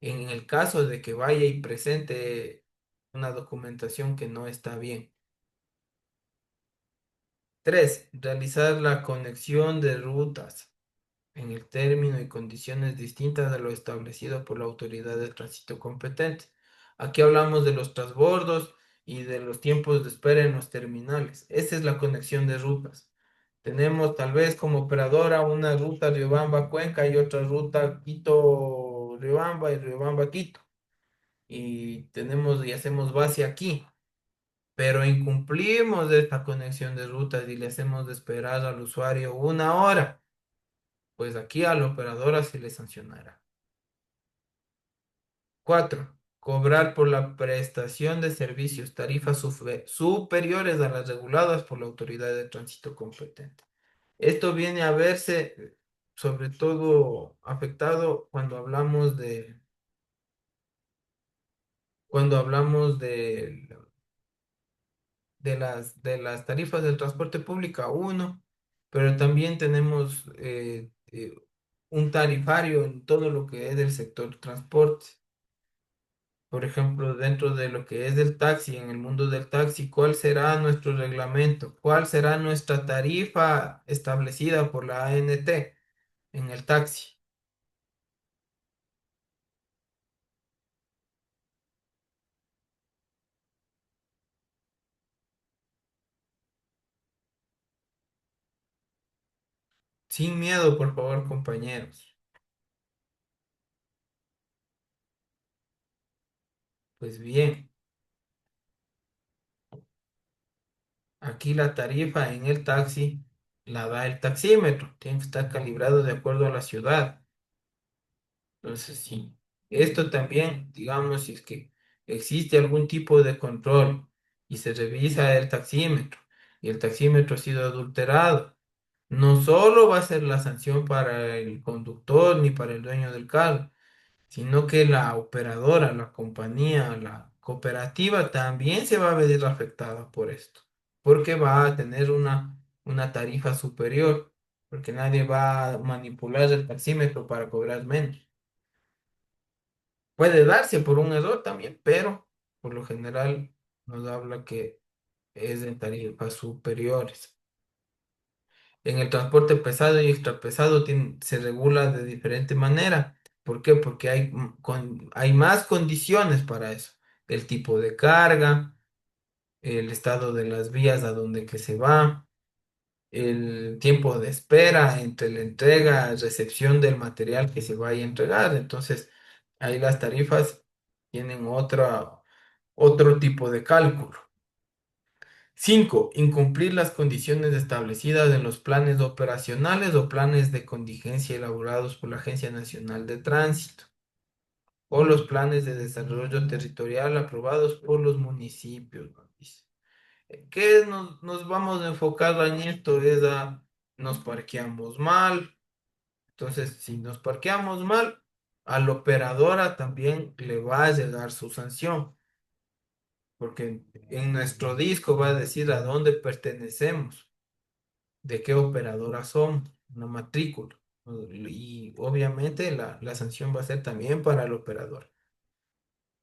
En el caso de que vaya y presente una documentación que no está bien. Tres, realizar la conexión de rutas en el término y condiciones distintas a lo establecido por la autoridad de tránsito competente. Aquí hablamos de los transbordos y de los tiempos de espera en los terminales. Esa es la conexión de rutas. Tenemos tal vez como operadora una ruta Riobamba-Cuenca y otra ruta Quito-Riobamba y Riobamba-Quito. Y tenemos y hacemos base aquí. Pero incumplimos esta conexión de rutas y le hacemos de esperar al usuario una hora, pues aquí a la operadora se le sancionará. Cuatro, cobrar por la prestación de servicios tarifas superiores a las reguladas por la autoridad de tránsito competente. Esto viene a verse sobre todo afectado cuando hablamos de las tarifas del transporte público, uno, pero también tenemos un tarifario en todo lo que es del sector transporte. Por ejemplo, dentro de lo que es el taxi, en el mundo del taxi, ¿cuál será nuestro reglamento? ¿Cuál será nuestra tarifa establecida por la ANT en el taxi? Sin miedo, por favor, compañeros. Pues bien, aquí la tarifa en el taxi la da el taxímetro. Tiene que estar calibrado de acuerdo a la ciudad. Entonces, sí. Esto también, digamos, si es que existe algún tipo de control y se revisa el taxímetro y el taxímetro ha sido adulterado, no solo va a ser la sanción para el conductor ni para el dueño del carro, sino que la operadora, la compañía, la cooperativa también se va a ver afectada por esto, porque va a tener una tarifa superior, porque nadie va a manipular el taxímetro para cobrar menos. Puede darse por un error también, pero por lo general nos habla que es en tarifas superiores. En el transporte pesado y extrapesado se regula de diferente manera. ¿Por qué? Porque hay más condiciones para eso. El tipo de carga, el estado de las vías a donde que se va, el tiempo de espera entre la entrega y recepción del material que se vaya a entregar. Entonces, ahí las tarifas tienen otro tipo de cálculo. 5. Incumplir las condiciones establecidas en los planes operacionales o planes de contingencia elaborados por la Agencia Nacional de Tránsito o los planes de desarrollo territorial aprobados por los municipios, ¿no? Dice. ¿Qué nos vamos a enfocar en esto? Nos parqueamos mal. Entonces, si nos parqueamos mal, a la operadora también le va a llegar su sanción, porque en nuestro disco va a decir a dónde pertenecemos. de qué operadora son, una matrícula. Y obviamente la sanción va a ser también para el operador.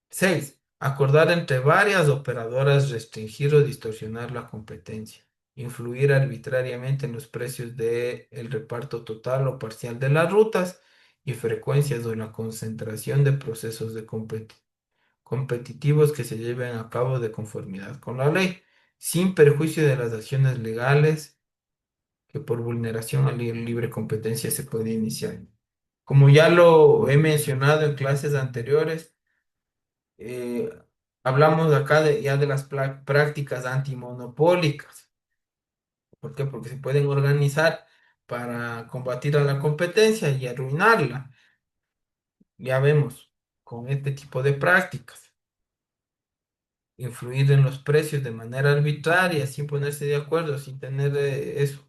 6. Acordar entre varias operadoras restringir o distorsionar la competencia. Influir arbitrariamente en los precios del reparto total o parcial de las rutas y frecuencias o la concentración de procesos de competitivos que se lleven a cabo de conformidad con la ley, sin perjuicio de las acciones legales que por vulneración a la libre competencia se puede iniciar. Como ya lo he mencionado en clases anteriores, eh, hablamos acá ya de las prácticas antimonopólicas. ¿Por qué? Porque se pueden organizar para combatir a la competencia y arruinarla. Ya vemos, con este tipo de prácticas, influir en los precios de manera arbitraria, sin ponerse de acuerdo, sin tener eso,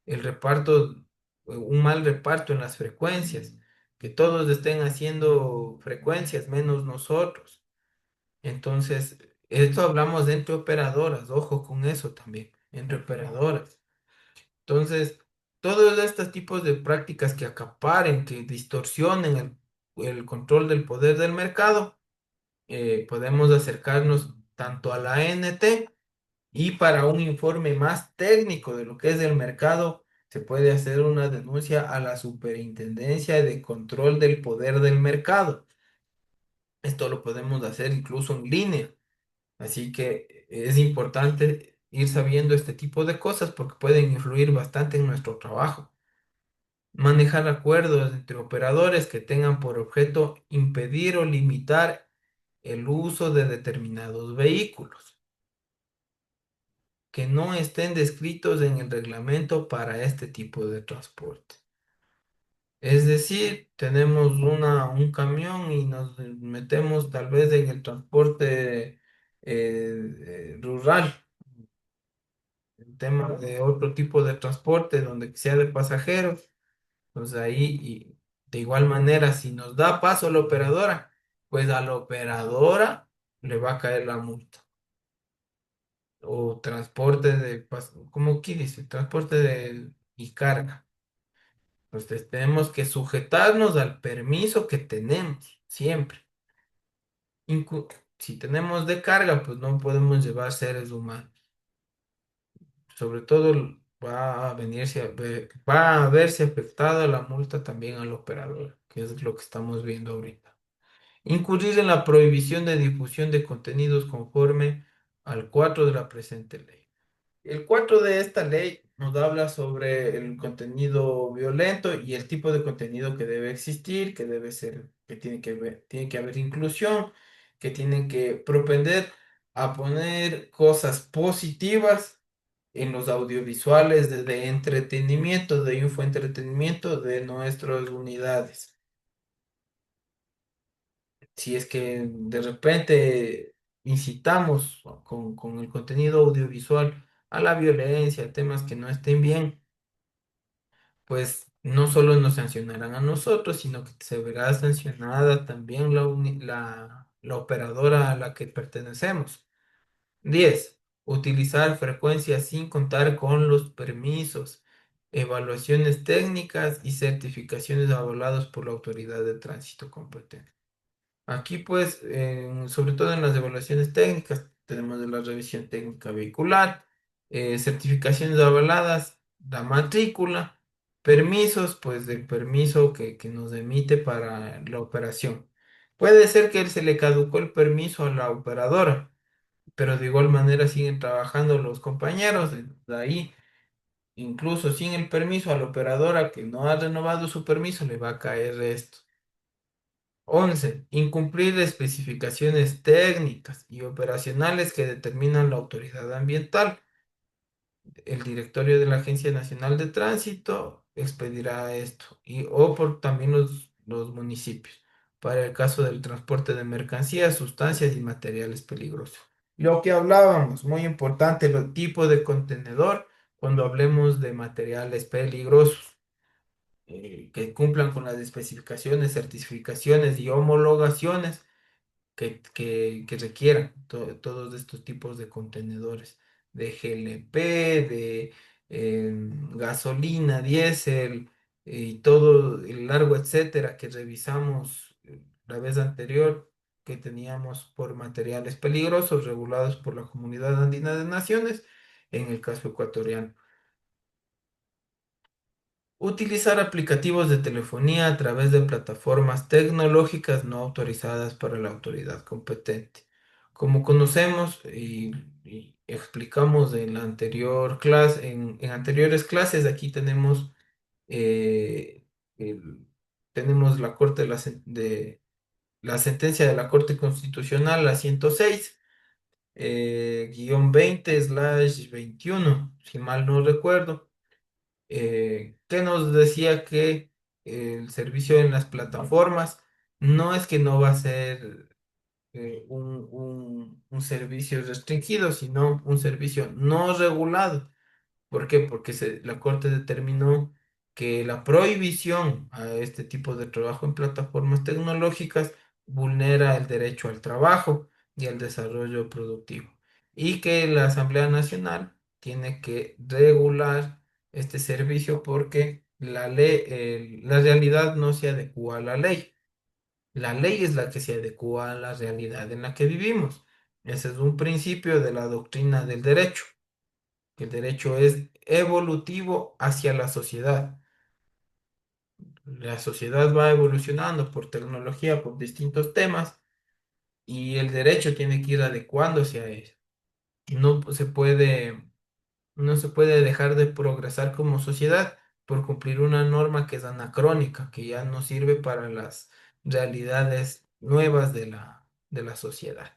el reparto, un mal reparto en las frecuencias, que todos estén haciendo frecuencias menos nosotros. Entonces, esto hablamos de entre operadoras, ojo con eso también, entre operadoras. Entonces, todos estos tipos de prácticas que acaparen, que distorsionen el control del poder del mercado, podemos acercarnos tanto a la ANT y para un informe más técnico de lo que es el mercado, se puede hacer una denuncia a la Superintendencia de Control del Poder del Mercado. Esto lo podemos hacer incluso en línea. Así que es importante ir sabiendo este tipo de cosas porque pueden influir bastante en nuestro trabajo. Manejar acuerdos entre operadores que tengan por objeto impedir o limitar el uso de determinados vehículos que no estén descritos en el reglamento para este tipo de transporte. Es decir, tenemos un camión y nos metemos tal vez en el transporte rural, el tema de otro tipo de transporte donde sea de pasajeros. Entonces ahí, y de igual manera, si nos da paso a la operadora, pues a la operadora le va a caer la multa. O transporte ¿cómo aquí dice? Transporte y carga. Entonces tenemos que sujetarnos al permiso que tenemos, siempre. Si tenemos de carga, pues no podemos llevar seres humanos. Sobre todo va a verse afectada la multa también al operador, que es lo que estamos viendo ahorita. Incurrir en la prohibición de difusión de contenidos conforme al 4 de la presente ley. El 4 de esta ley nos habla sobre el contenido violento y el tipo de contenido que debe existir, que debe ser, que tiene que haber inclusión, que tiene que propender a poner cosas positivas en los audiovisuales de entretenimiento, de infoentretenimiento de nuestras unidades. Si es que de repente incitamos con el contenido audiovisual a la violencia, a temas que no estén bien, pues no solo nos sancionarán a nosotros, sino que se verá sancionada también la operadora a la que pertenecemos. 10. Utilizar frecuencias sin contar con los permisos, evaluaciones técnicas y certificaciones avaladas por la autoridad de tránsito competente. Aquí, pues, sobre todo en las evaluaciones técnicas, tenemos de la revisión técnica vehicular, certificaciones avaladas, la matrícula, permisos, pues, del permiso que nos emite para la operación. Puede ser que se le caducó el permiso a la operadora, pero de igual manera siguen trabajando los compañeros. De ahí, incluso sin el permiso a la operadora que no ha renovado su permiso, le va a caer esto. 11. Incumplir especificaciones técnicas y operacionales que determinan la autoridad ambiental. El directorio de la Agencia Nacional de Tránsito expedirá esto, o por también los municipios, para el caso del transporte de mercancías, sustancias y materiales peligrosos. Lo que hablábamos, muy importante, el tipo de contenedor cuando hablemos de materiales peligrosos que cumplan con las especificaciones, certificaciones y homologaciones que requieran todos estos tipos de contenedores, de GLP, gasolina, diésel y todo el largo etcétera que revisamos la vez anterior que teníamos por materiales peligrosos regulados por la Comunidad Andina de Naciones, en el caso ecuatoriano. Utilizar aplicativos de telefonía a través de plataformas tecnológicas no autorizadas para la autoridad competente. Como conocemos y explicamos en la anterior clase, en anteriores clases, aquí tenemos, eh, el- tenemos la Corte la sentencia de la Corte Constitucional, la 106, guión 20/21, si mal no recuerdo, que nos decía que el servicio en las plataformas no es que no va a ser un servicio restringido, sino un servicio no regulado. ¿Por qué? Porque la Corte determinó que la prohibición a este tipo de trabajo en plataformas tecnológicas vulnera el derecho al trabajo y al desarrollo productivo, y que la Asamblea Nacional tiene que regular este servicio porque la ley, la realidad no se adecua a la ley. La ley es la que se adecua a la realidad en la que vivimos. Ese es un principio de la doctrina del derecho, que el derecho es evolutivo hacia la sociedad. La sociedad va evolucionando por tecnología, por distintos temas, y el derecho tiene que ir adecuándose a eso. No se puede, no se puede dejar de progresar como sociedad por cumplir una norma que es anacrónica, que ya no sirve para las realidades nuevas de la sociedad.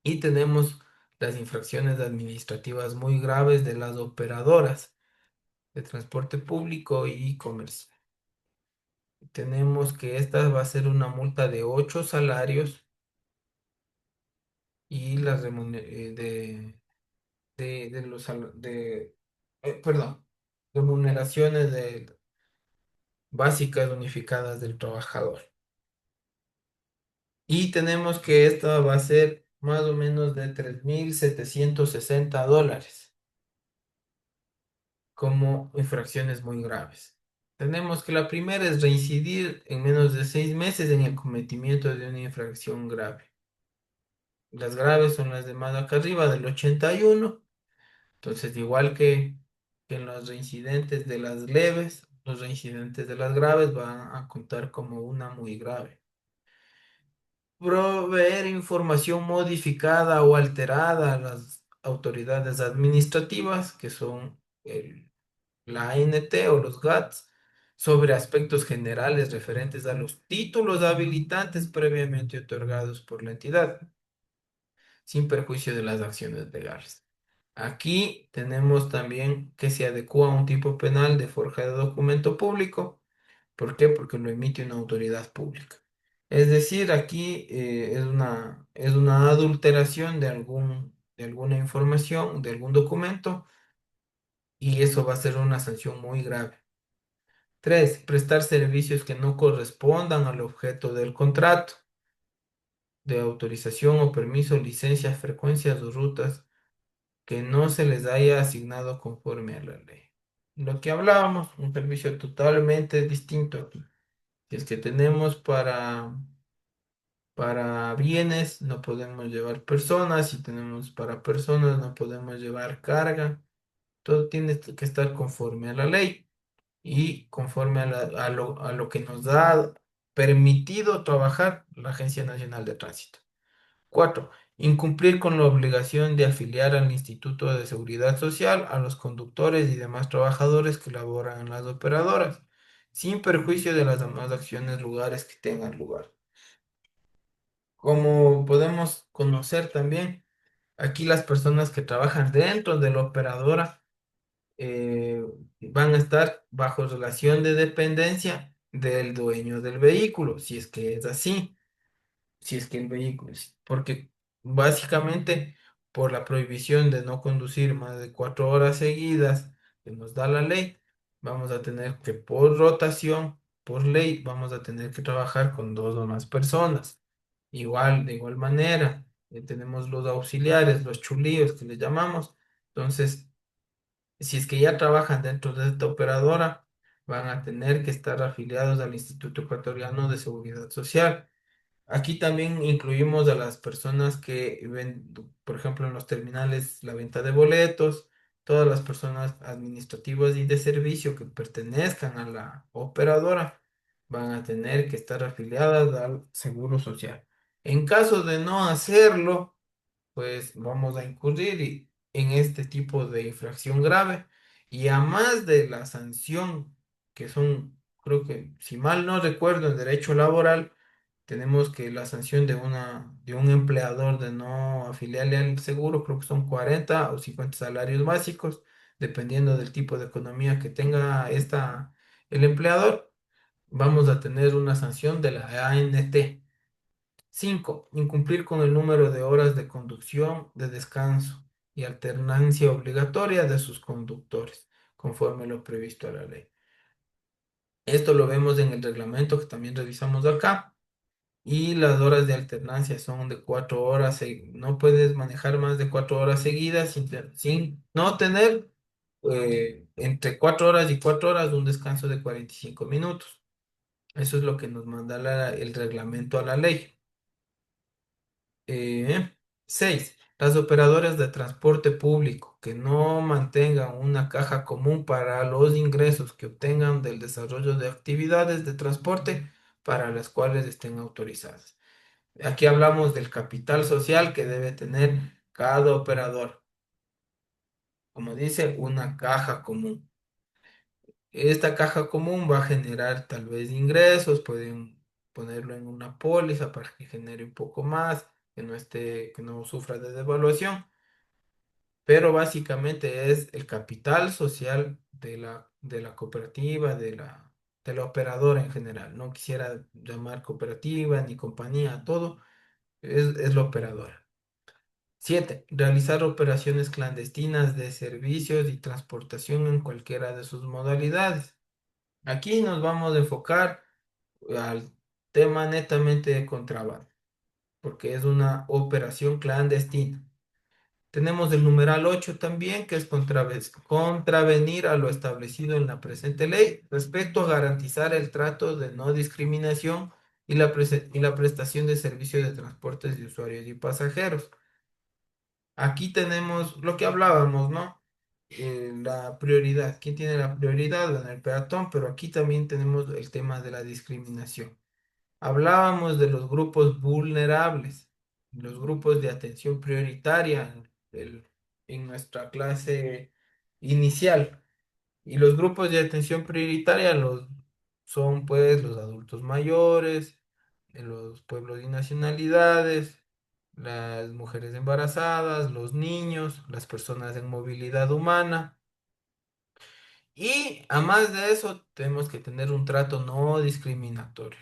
Y tenemos las infracciones administrativas muy graves de las operadoras de transporte público y comercio. Tenemos que esta va a ser una multa de 8 salarios y las de los perdón, remuneraciones básicas unificadas del trabajador. Y tenemos que esta va a ser más o menos de $3.760 como infracciones muy graves. Tenemos que la primera es reincidir en menos de 6 meses en el cometimiento de una infracción grave. Las graves son las de más acá arriba, del 81. Entonces, igual que en los reincidentes de las leves, los reincidentes de las graves van a contar como una muy grave. Proveer información modificada o alterada a las autoridades administrativas, que son la ANT o los GATS, sobre aspectos generales referentes a los títulos habilitantes previamente otorgados por la entidad, sin perjuicio de las acciones legales. Aquí tenemos también que se adecua a un tipo penal de forja de documento público. ¿Por qué? Porque lo emite una autoridad pública. Es decir, aquí es una adulteración de alguna información, de algún documento, y eso va a ser una sanción muy grave. 3, prestar servicios que no correspondan al objeto del contrato de autorización o permiso, licencias, frecuencias o rutas que no se les haya asignado conforme a la ley. Lo que hablábamos, un servicio totalmente distinto aquí. Si es que tenemos para bienes, no podemos llevar personas. Si tenemos para personas, no podemos llevar carga. Todo tiene que estar conforme a la ley y conforme a lo que nos ha permitido trabajar la Agencia Nacional de Tránsito. 4, incumplir con la obligación de afiliar al Instituto de Seguridad Social a los conductores y demás trabajadores que laboran en las operadoras, sin perjuicio de las demás acciones lugares que tengan lugar. Como podemos conocer también, aquí las personas que trabajan dentro de la operadora eh, van a estar bajo relación de dependencia del dueño del vehículo, si es que es así. Si es que el vehículo, porque básicamente por la prohibición de no conducir más de 4 horas seguidas que nos da la ley, vamos a tener que por rotación, por ley, vamos a tener que trabajar con dos o más personas. Igual, de igual manera, tenemos los auxiliares, los chulíos que les llamamos. Entonces, Si es que ya trabajan dentro de esta operadora, van a tener que estar afiliados al Instituto Ecuatoriano de Seguridad Social. Aquí también incluimos a las personas que ven, por ejemplo, en los terminales, la venta de boletos, todas las personas administrativas y de servicio que pertenezcan a la operadora van a tener que estar afiliadas al Seguro Social. En caso de no hacerlo, pues vamos a incurrir en este tipo de infracción grave. Y a más de la sanción, que son, creo que, si mal no recuerdo, en derecho laboral, tenemos que la sanción de un empleador de no afiliarle al seguro, creo que son 40 o 50 salarios básicos, dependiendo del tipo de economía que tenga el empleador. Vamos a tener una sanción de la ANT. 5. Incumplir con el número de horas de conducción, de descanso y alternancia obligatoria de sus conductores, conforme lo previsto a la ley. Esto lo vemos en el reglamento que también revisamos acá. Y las horas de alternancia son de 4 horas. No puedes manejar más de 4 horas seguidas sin no tener entre 4 horas y 4 horas un descanso de 45 minutos. Eso es lo que nos manda el reglamento a la ley. 6. Las operadoras de transporte público que no mantengan una caja común para los ingresos que obtengan del desarrollo de actividades de transporte para las cuales estén autorizadas. Aquí hablamos del capital social que debe tener cada operador, como dice, una caja común. Esta caja común va a generar tal vez ingresos, pueden ponerlo en una póliza para que genere un poco más, que no sufra de devaluación, pero básicamente es el capital social de la cooperativa, de la operadora en general. No quisiera llamar cooperativa ni compañía, todo es la operadora. 7. Realizar operaciones clandestinas de servicios y transportación en cualquiera de sus modalidades. Aquí nos vamos a enfocar al tema netamente de contrabando, porque es una operación clandestina. Tenemos el numeral 8 también, que es contravenir a lo establecido en la presente ley respecto a garantizar el trato de no discriminación y la prestación de servicios de transportes de usuarios y pasajeros. Aquí tenemos lo que hablábamos, ¿no? La prioridad. ¿Quién tiene la prioridad? Bueno, el peatón, pero aquí también tenemos el tema de la discriminación. Hablábamos de los grupos vulnerables, los grupos de atención prioritaria en nuestra clase inicial. Y los grupos de atención prioritaria son pues los adultos mayores, los pueblos y nacionalidades, las mujeres embarazadas, los niños, las personas en movilidad humana. Y a más de eso, tenemos que tener un trato no discriminatorio.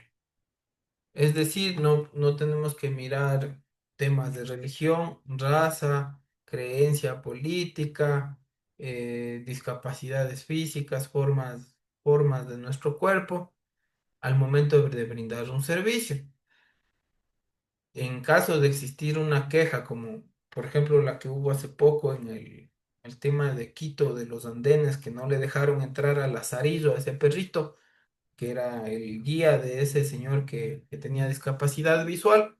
Es decir, no tenemos que mirar temas de religión, raza, creencia política, discapacidades físicas, formas de nuestro cuerpo al momento de brindar un servicio. En caso de existir una queja, como por ejemplo la que hubo hace poco en el tema de Quito, de los andenes, que no le dejaron entrar al Lazarillo, a ese perrito, que era el guía de ese señor que tenía discapacidad visual.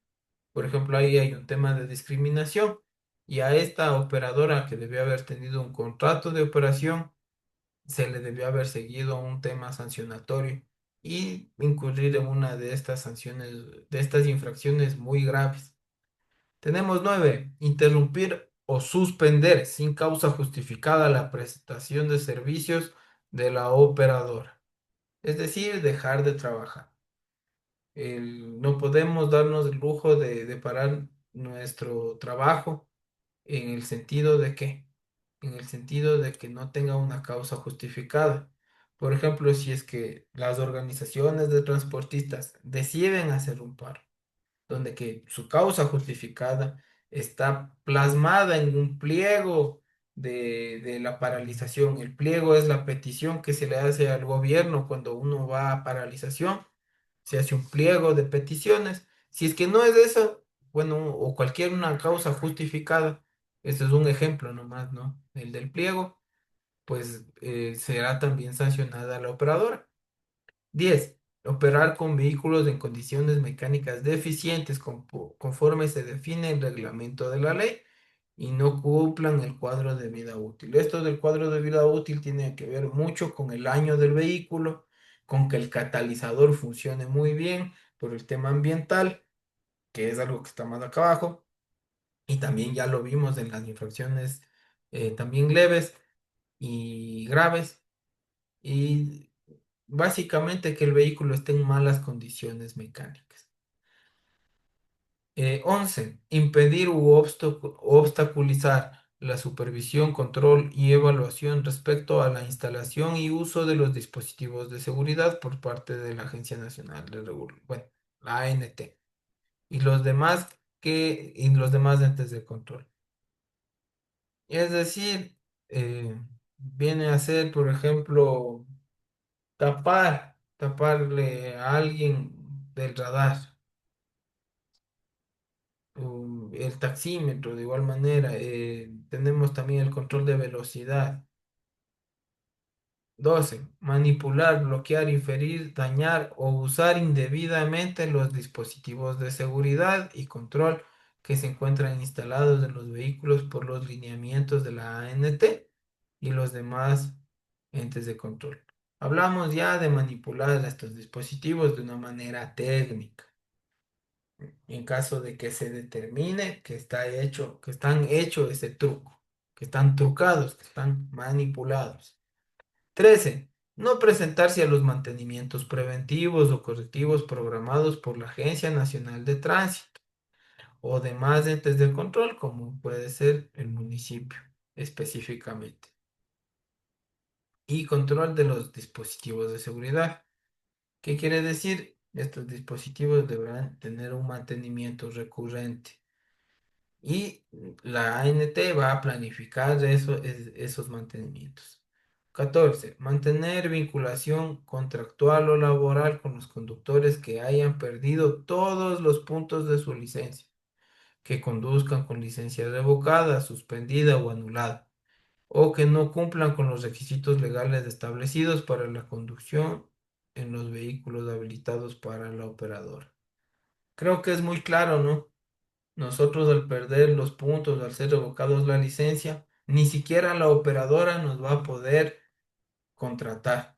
Por ejemplo, ahí hay un tema de discriminación y a esta operadora que debió haber tenido un contrato de operación, se le debió haber seguido un tema sancionatorio y incurrir en una de estas sanciones, de estas infracciones muy graves. Tenemos 9. Interrumpir o suspender sin causa justificada la prestación de servicios de la operadora. Es decir, dejar de trabajar. No podemos darnos el lujo de parar nuestro trabajo en el sentido de que, en el sentido de que no tenga una causa justificada. Por ejemplo, si es que las organizaciones de transportistas deciden hacer un paro, donde que su causa justificada está plasmada en un pliego de la paralización. El pliego es la petición que se le hace al gobierno cuando uno va a paralización. Se hace un pliego de peticiones. Si es que no es eso, bueno, o cualquier una causa justificada, este es un ejemplo nomás, ¿no? El del pliego. pues será también sancionada la operadora. 10. Operar con vehículos en condiciones mecánicas deficientes conforme se define el reglamento de la ley y no cumplan el cuadro de vida útil. Esto del cuadro de vida útil tiene que ver mucho con el año del vehículo, con que el catalizador funcione muy bien por el tema ambiental, que es algo que está más acá abajo, y también ya lo vimos en las infracciones también leves y graves, y básicamente que el vehículo esté en malas condiciones mecánicas. 11. Impedir u obstaculizar la supervisión, control y evaluación respecto a la instalación y uso de los dispositivos de seguridad por parte de la Agencia Nacional de Regulación, bueno, la ANT, y los demás entes de control. Es decir, viene a ser, por ejemplo, taparle a alguien del radar, el taxímetro de igual manera, tenemos también el control de velocidad. 12. Manipular, bloquear, inferir, dañar o usar indebidamente los dispositivos de seguridad y control que se encuentran instalados en los vehículos por los lineamientos de la ANT y los demás entes de control. Hablamos ya de manipular estos dispositivos de una manera técnica. En caso de que se determine que que están hechos ese truco, que están trucados, que están manipulados. 13. No presentarse a los mantenimientos preventivos o correctivos programados por la Agencia Nacional de Tránsito o demás entes de control, como puede ser el municipio específicamente. Y control de los dispositivos de seguridad. ¿Qué quiere decir? Estos dispositivos deberán tener un mantenimiento recurrente. Y la ANT va a planificar esos mantenimientos. 14. Mantener vinculación contractual o laboral con los conductores que hayan perdido todos los puntos de su licencia, que conduzcan con licencia revocada, suspendida o anulada, o que no cumplan con los requisitos legales establecidos para la conducción en los vehículos habilitados para la operadora. Creo que es muy claro, ¿no? Nosotros al perder los puntos, al ser revocados la licencia, ni siquiera la operadora nos va a poder contratar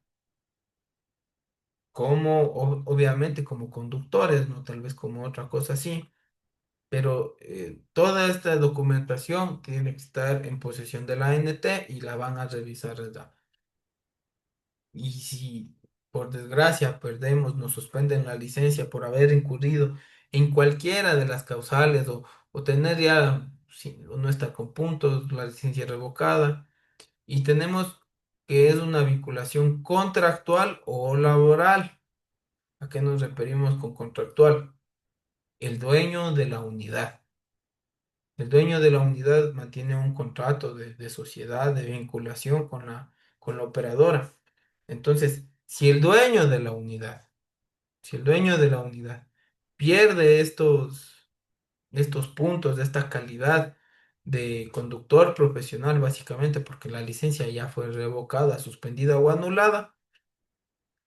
como, obviamente, como conductores, no tal vez como otra cosa así, pero toda esta documentación tiene que estar en posesión de la ANT y la van a revisar, ¿verdad? Y si por desgracia perdemos, nos suspenden la licencia por haber incurrido en cualquiera de las causales o tener ya o no estar con puntos, la licencia revocada, y tenemos que es una vinculación contractual o laboral. ¿A qué nos referimos con contractual? El dueño de la unidad. El dueño de la unidad mantiene un contrato de sociedad, de vinculación con la operadora. Entonces, si el dueño de la unidad pierde estos puntos de esta calidad de conductor profesional, básicamente porque la licencia ya fue revocada, suspendida o anulada,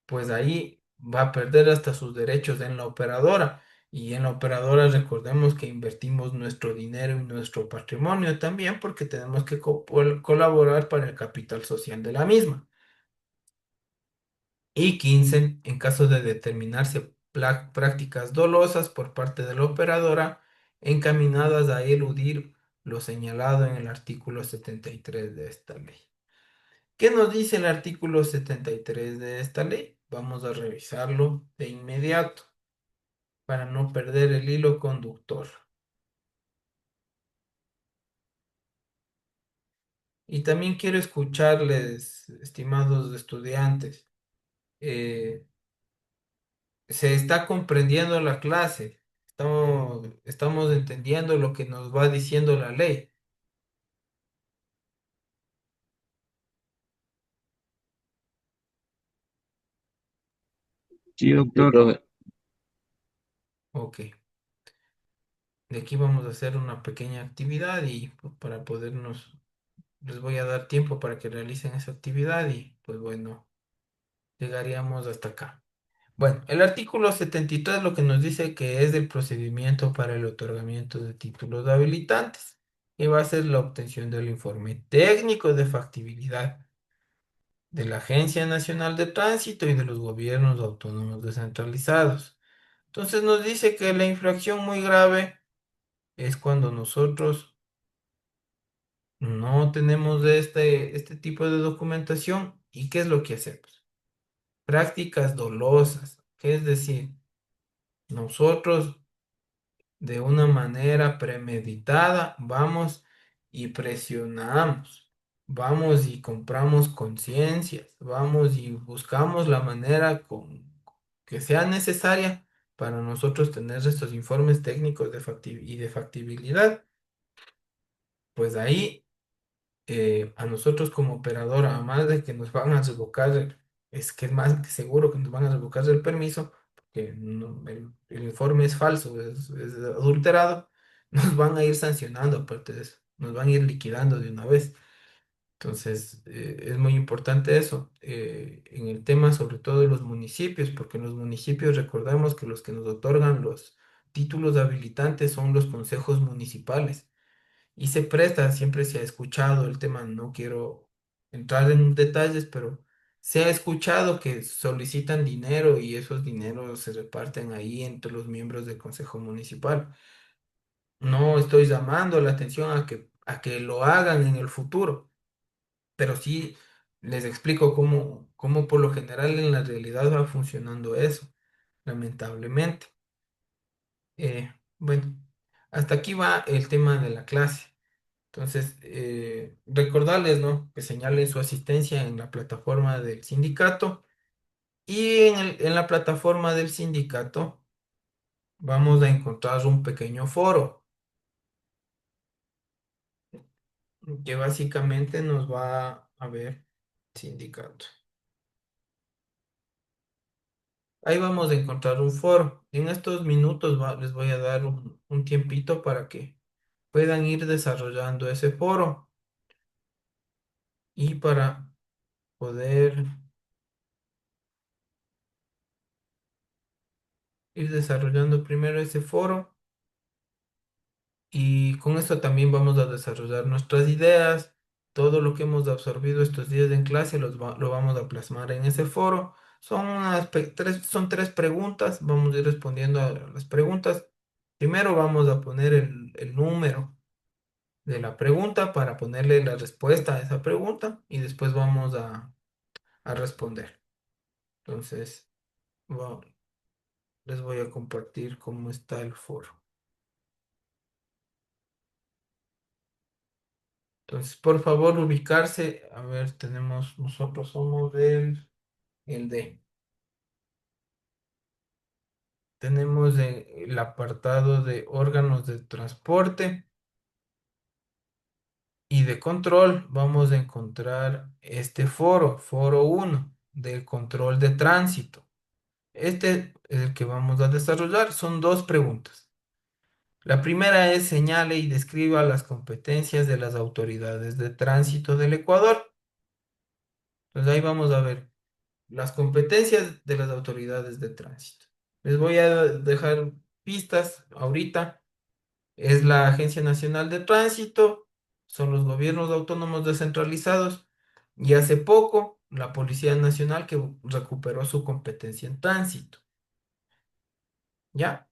pues ahí va a perder hasta sus derechos en la operadora. Y en la operadora recordemos que invertimos nuestro dinero y nuestro patrimonio también porque tenemos que colaborar para el capital social de la misma. Y 15, en caso de determinarse prácticas dolosas por parte de la operadora encaminadas a eludir lo señalado en el artículo 73 de esta ley. ¿Qué nos dice el artículo 73 de esta ley? Vamos a revisarlo de inmediato para no perder el hilo conductor. Y también quiero escucharles, estimados estudiantes. eh, Se está comprendiendo la clase, estamos entendiendo lo que nos va diciendo la ley. Sí, Sí, doctor. profe. Ok, de aquí vamos a hacer una pequeña actividad y para podernos les voy a dar tiempo para que realicen esa actividad y pues bueno, llegaríamos hasta acá. Bueno, el artículo 73 lo que nos dice que es el procedimiento para el otorgamiento de títulos habilitantes y va a ser la obtención del informe técnico de factibilidad de la Agencia Nacional de Tránsito y de los gobiernos autónomos descentralizados. Entonces nos dice que la infracción muy grave es cuando nosotros no tenemos este tipo de documentación. ¿Y qué es lo que hacemos? Prácticas dolosas, que es decir, nosotros de una manera premeditada vamos y presionamos, vamos y compramos conciencias, vamos y buscamos la manera que sea necesaria para nosotros tener estos informes técnicos y de factibilidad. Pues ahí a nosotros como operadora, además de que nos van a revocar, es que es más que seguro que nos van a revocar el permiso, porque el informe es falso, es adulterado, nos van a ir sancionando aparte de eso, nos van a ir liquidando de una vez. Entonces, es muy importante eso, en el tema sobre todo de los municipios, porque en los municipios recordemos que los que nos otorgan los títulos habilitantes son los consejos municipales. Y se presta, siempre se ha escuchado el tema, no quiero entrar en detalles, pero se ha escuchado que solicitan dinero y esos dineros se reparten ahí entre los miembros del Consejo Municipal. No estoy llamando la atención a que lo hagan en el futuro, pero sí les explico cómo por lo general en la realidad va funcionando eso, lamentablemente. Bueno, hasta aquí va el tema de la clase. Entonces, recordarles, ¿no? Que señalen su asistencia en la plataforma del sindicato y en la plataforma del sindicato vamos a encontrar un pequeño foro que básicamente nos va a ver sindicato. Ahí vamos a encontrar un foro. En estos minutos les voy a dar un tiempito para que puedan ir desarrollando ese foro y para poder ir desarrollando primero ese foro. Y con esto también vamos a desarrollar nuestras ideas. Todo lo que hemos absorbido estos días en clase lo vamos a plasmar en ese foro. Son tres preguntas. Vamos a ir respondiendo a las preguntas. Primero vamos a poner el número de la pregunta para ponerle la respuesta a esa pregunta y después vamos a responder. Entonces, va- les voy a compartir cómo está el foro. Entonces, por favor, ubicarse. A ver, nosotros somos el D. Tenemos el apartado de órganos de transporte y de control. Vamos a encontrar este foro 1 del control de tránsito. Este es el que vamos a desarrollar. Son dos preguntas. La primera es señale y describa las competencias de las autoridades de tránsito del Ecuador. Entonces ahí vamos a ver las competencias de las autoridades de tránsito. Les voy a dejar pistas ahorita. Es la Agencia Nacional de Tránsito, son los gobiernos autónomos descentralizados y hace poco la Policía Nacional que recuperó su competencia en tránsito. ¿Ya?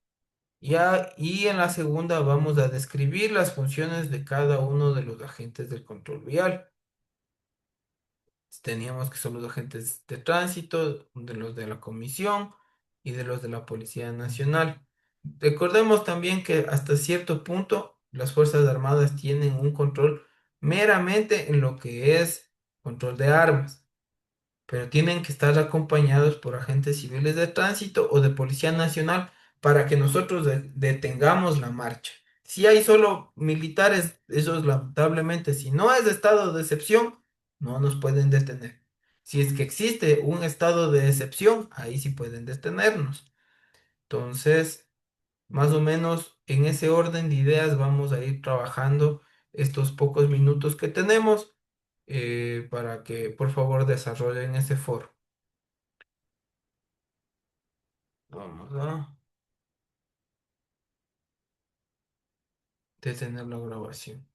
Ya, y en la segunda vamos a describir las funciones de cada uno de los agentes del control vial. Teníamos que son los agentes de tránsito, de los de la comisión y de los de la Policía Nacional. Recordemos también que hasta cierto punto las Fuerzas Armadas tienen un control meramente en lo que es control de armas, pero tienen que estar acompañados por agentes civiles de tránsito o de Policía Nacional para que nosotros detengamos la marcha. Si hay solo militares, esos lamentablemente, si no es estado de excepción, no nos pueden detener. Si es que existe un estado de excepción, ahí sí pueden detenernos. Entonces, más o menos en ese orden de ideas vamos a ir trabajando estos pocos minutos que tenemos para que por favor desarrollen ese foro. Vamos a detener la grabación.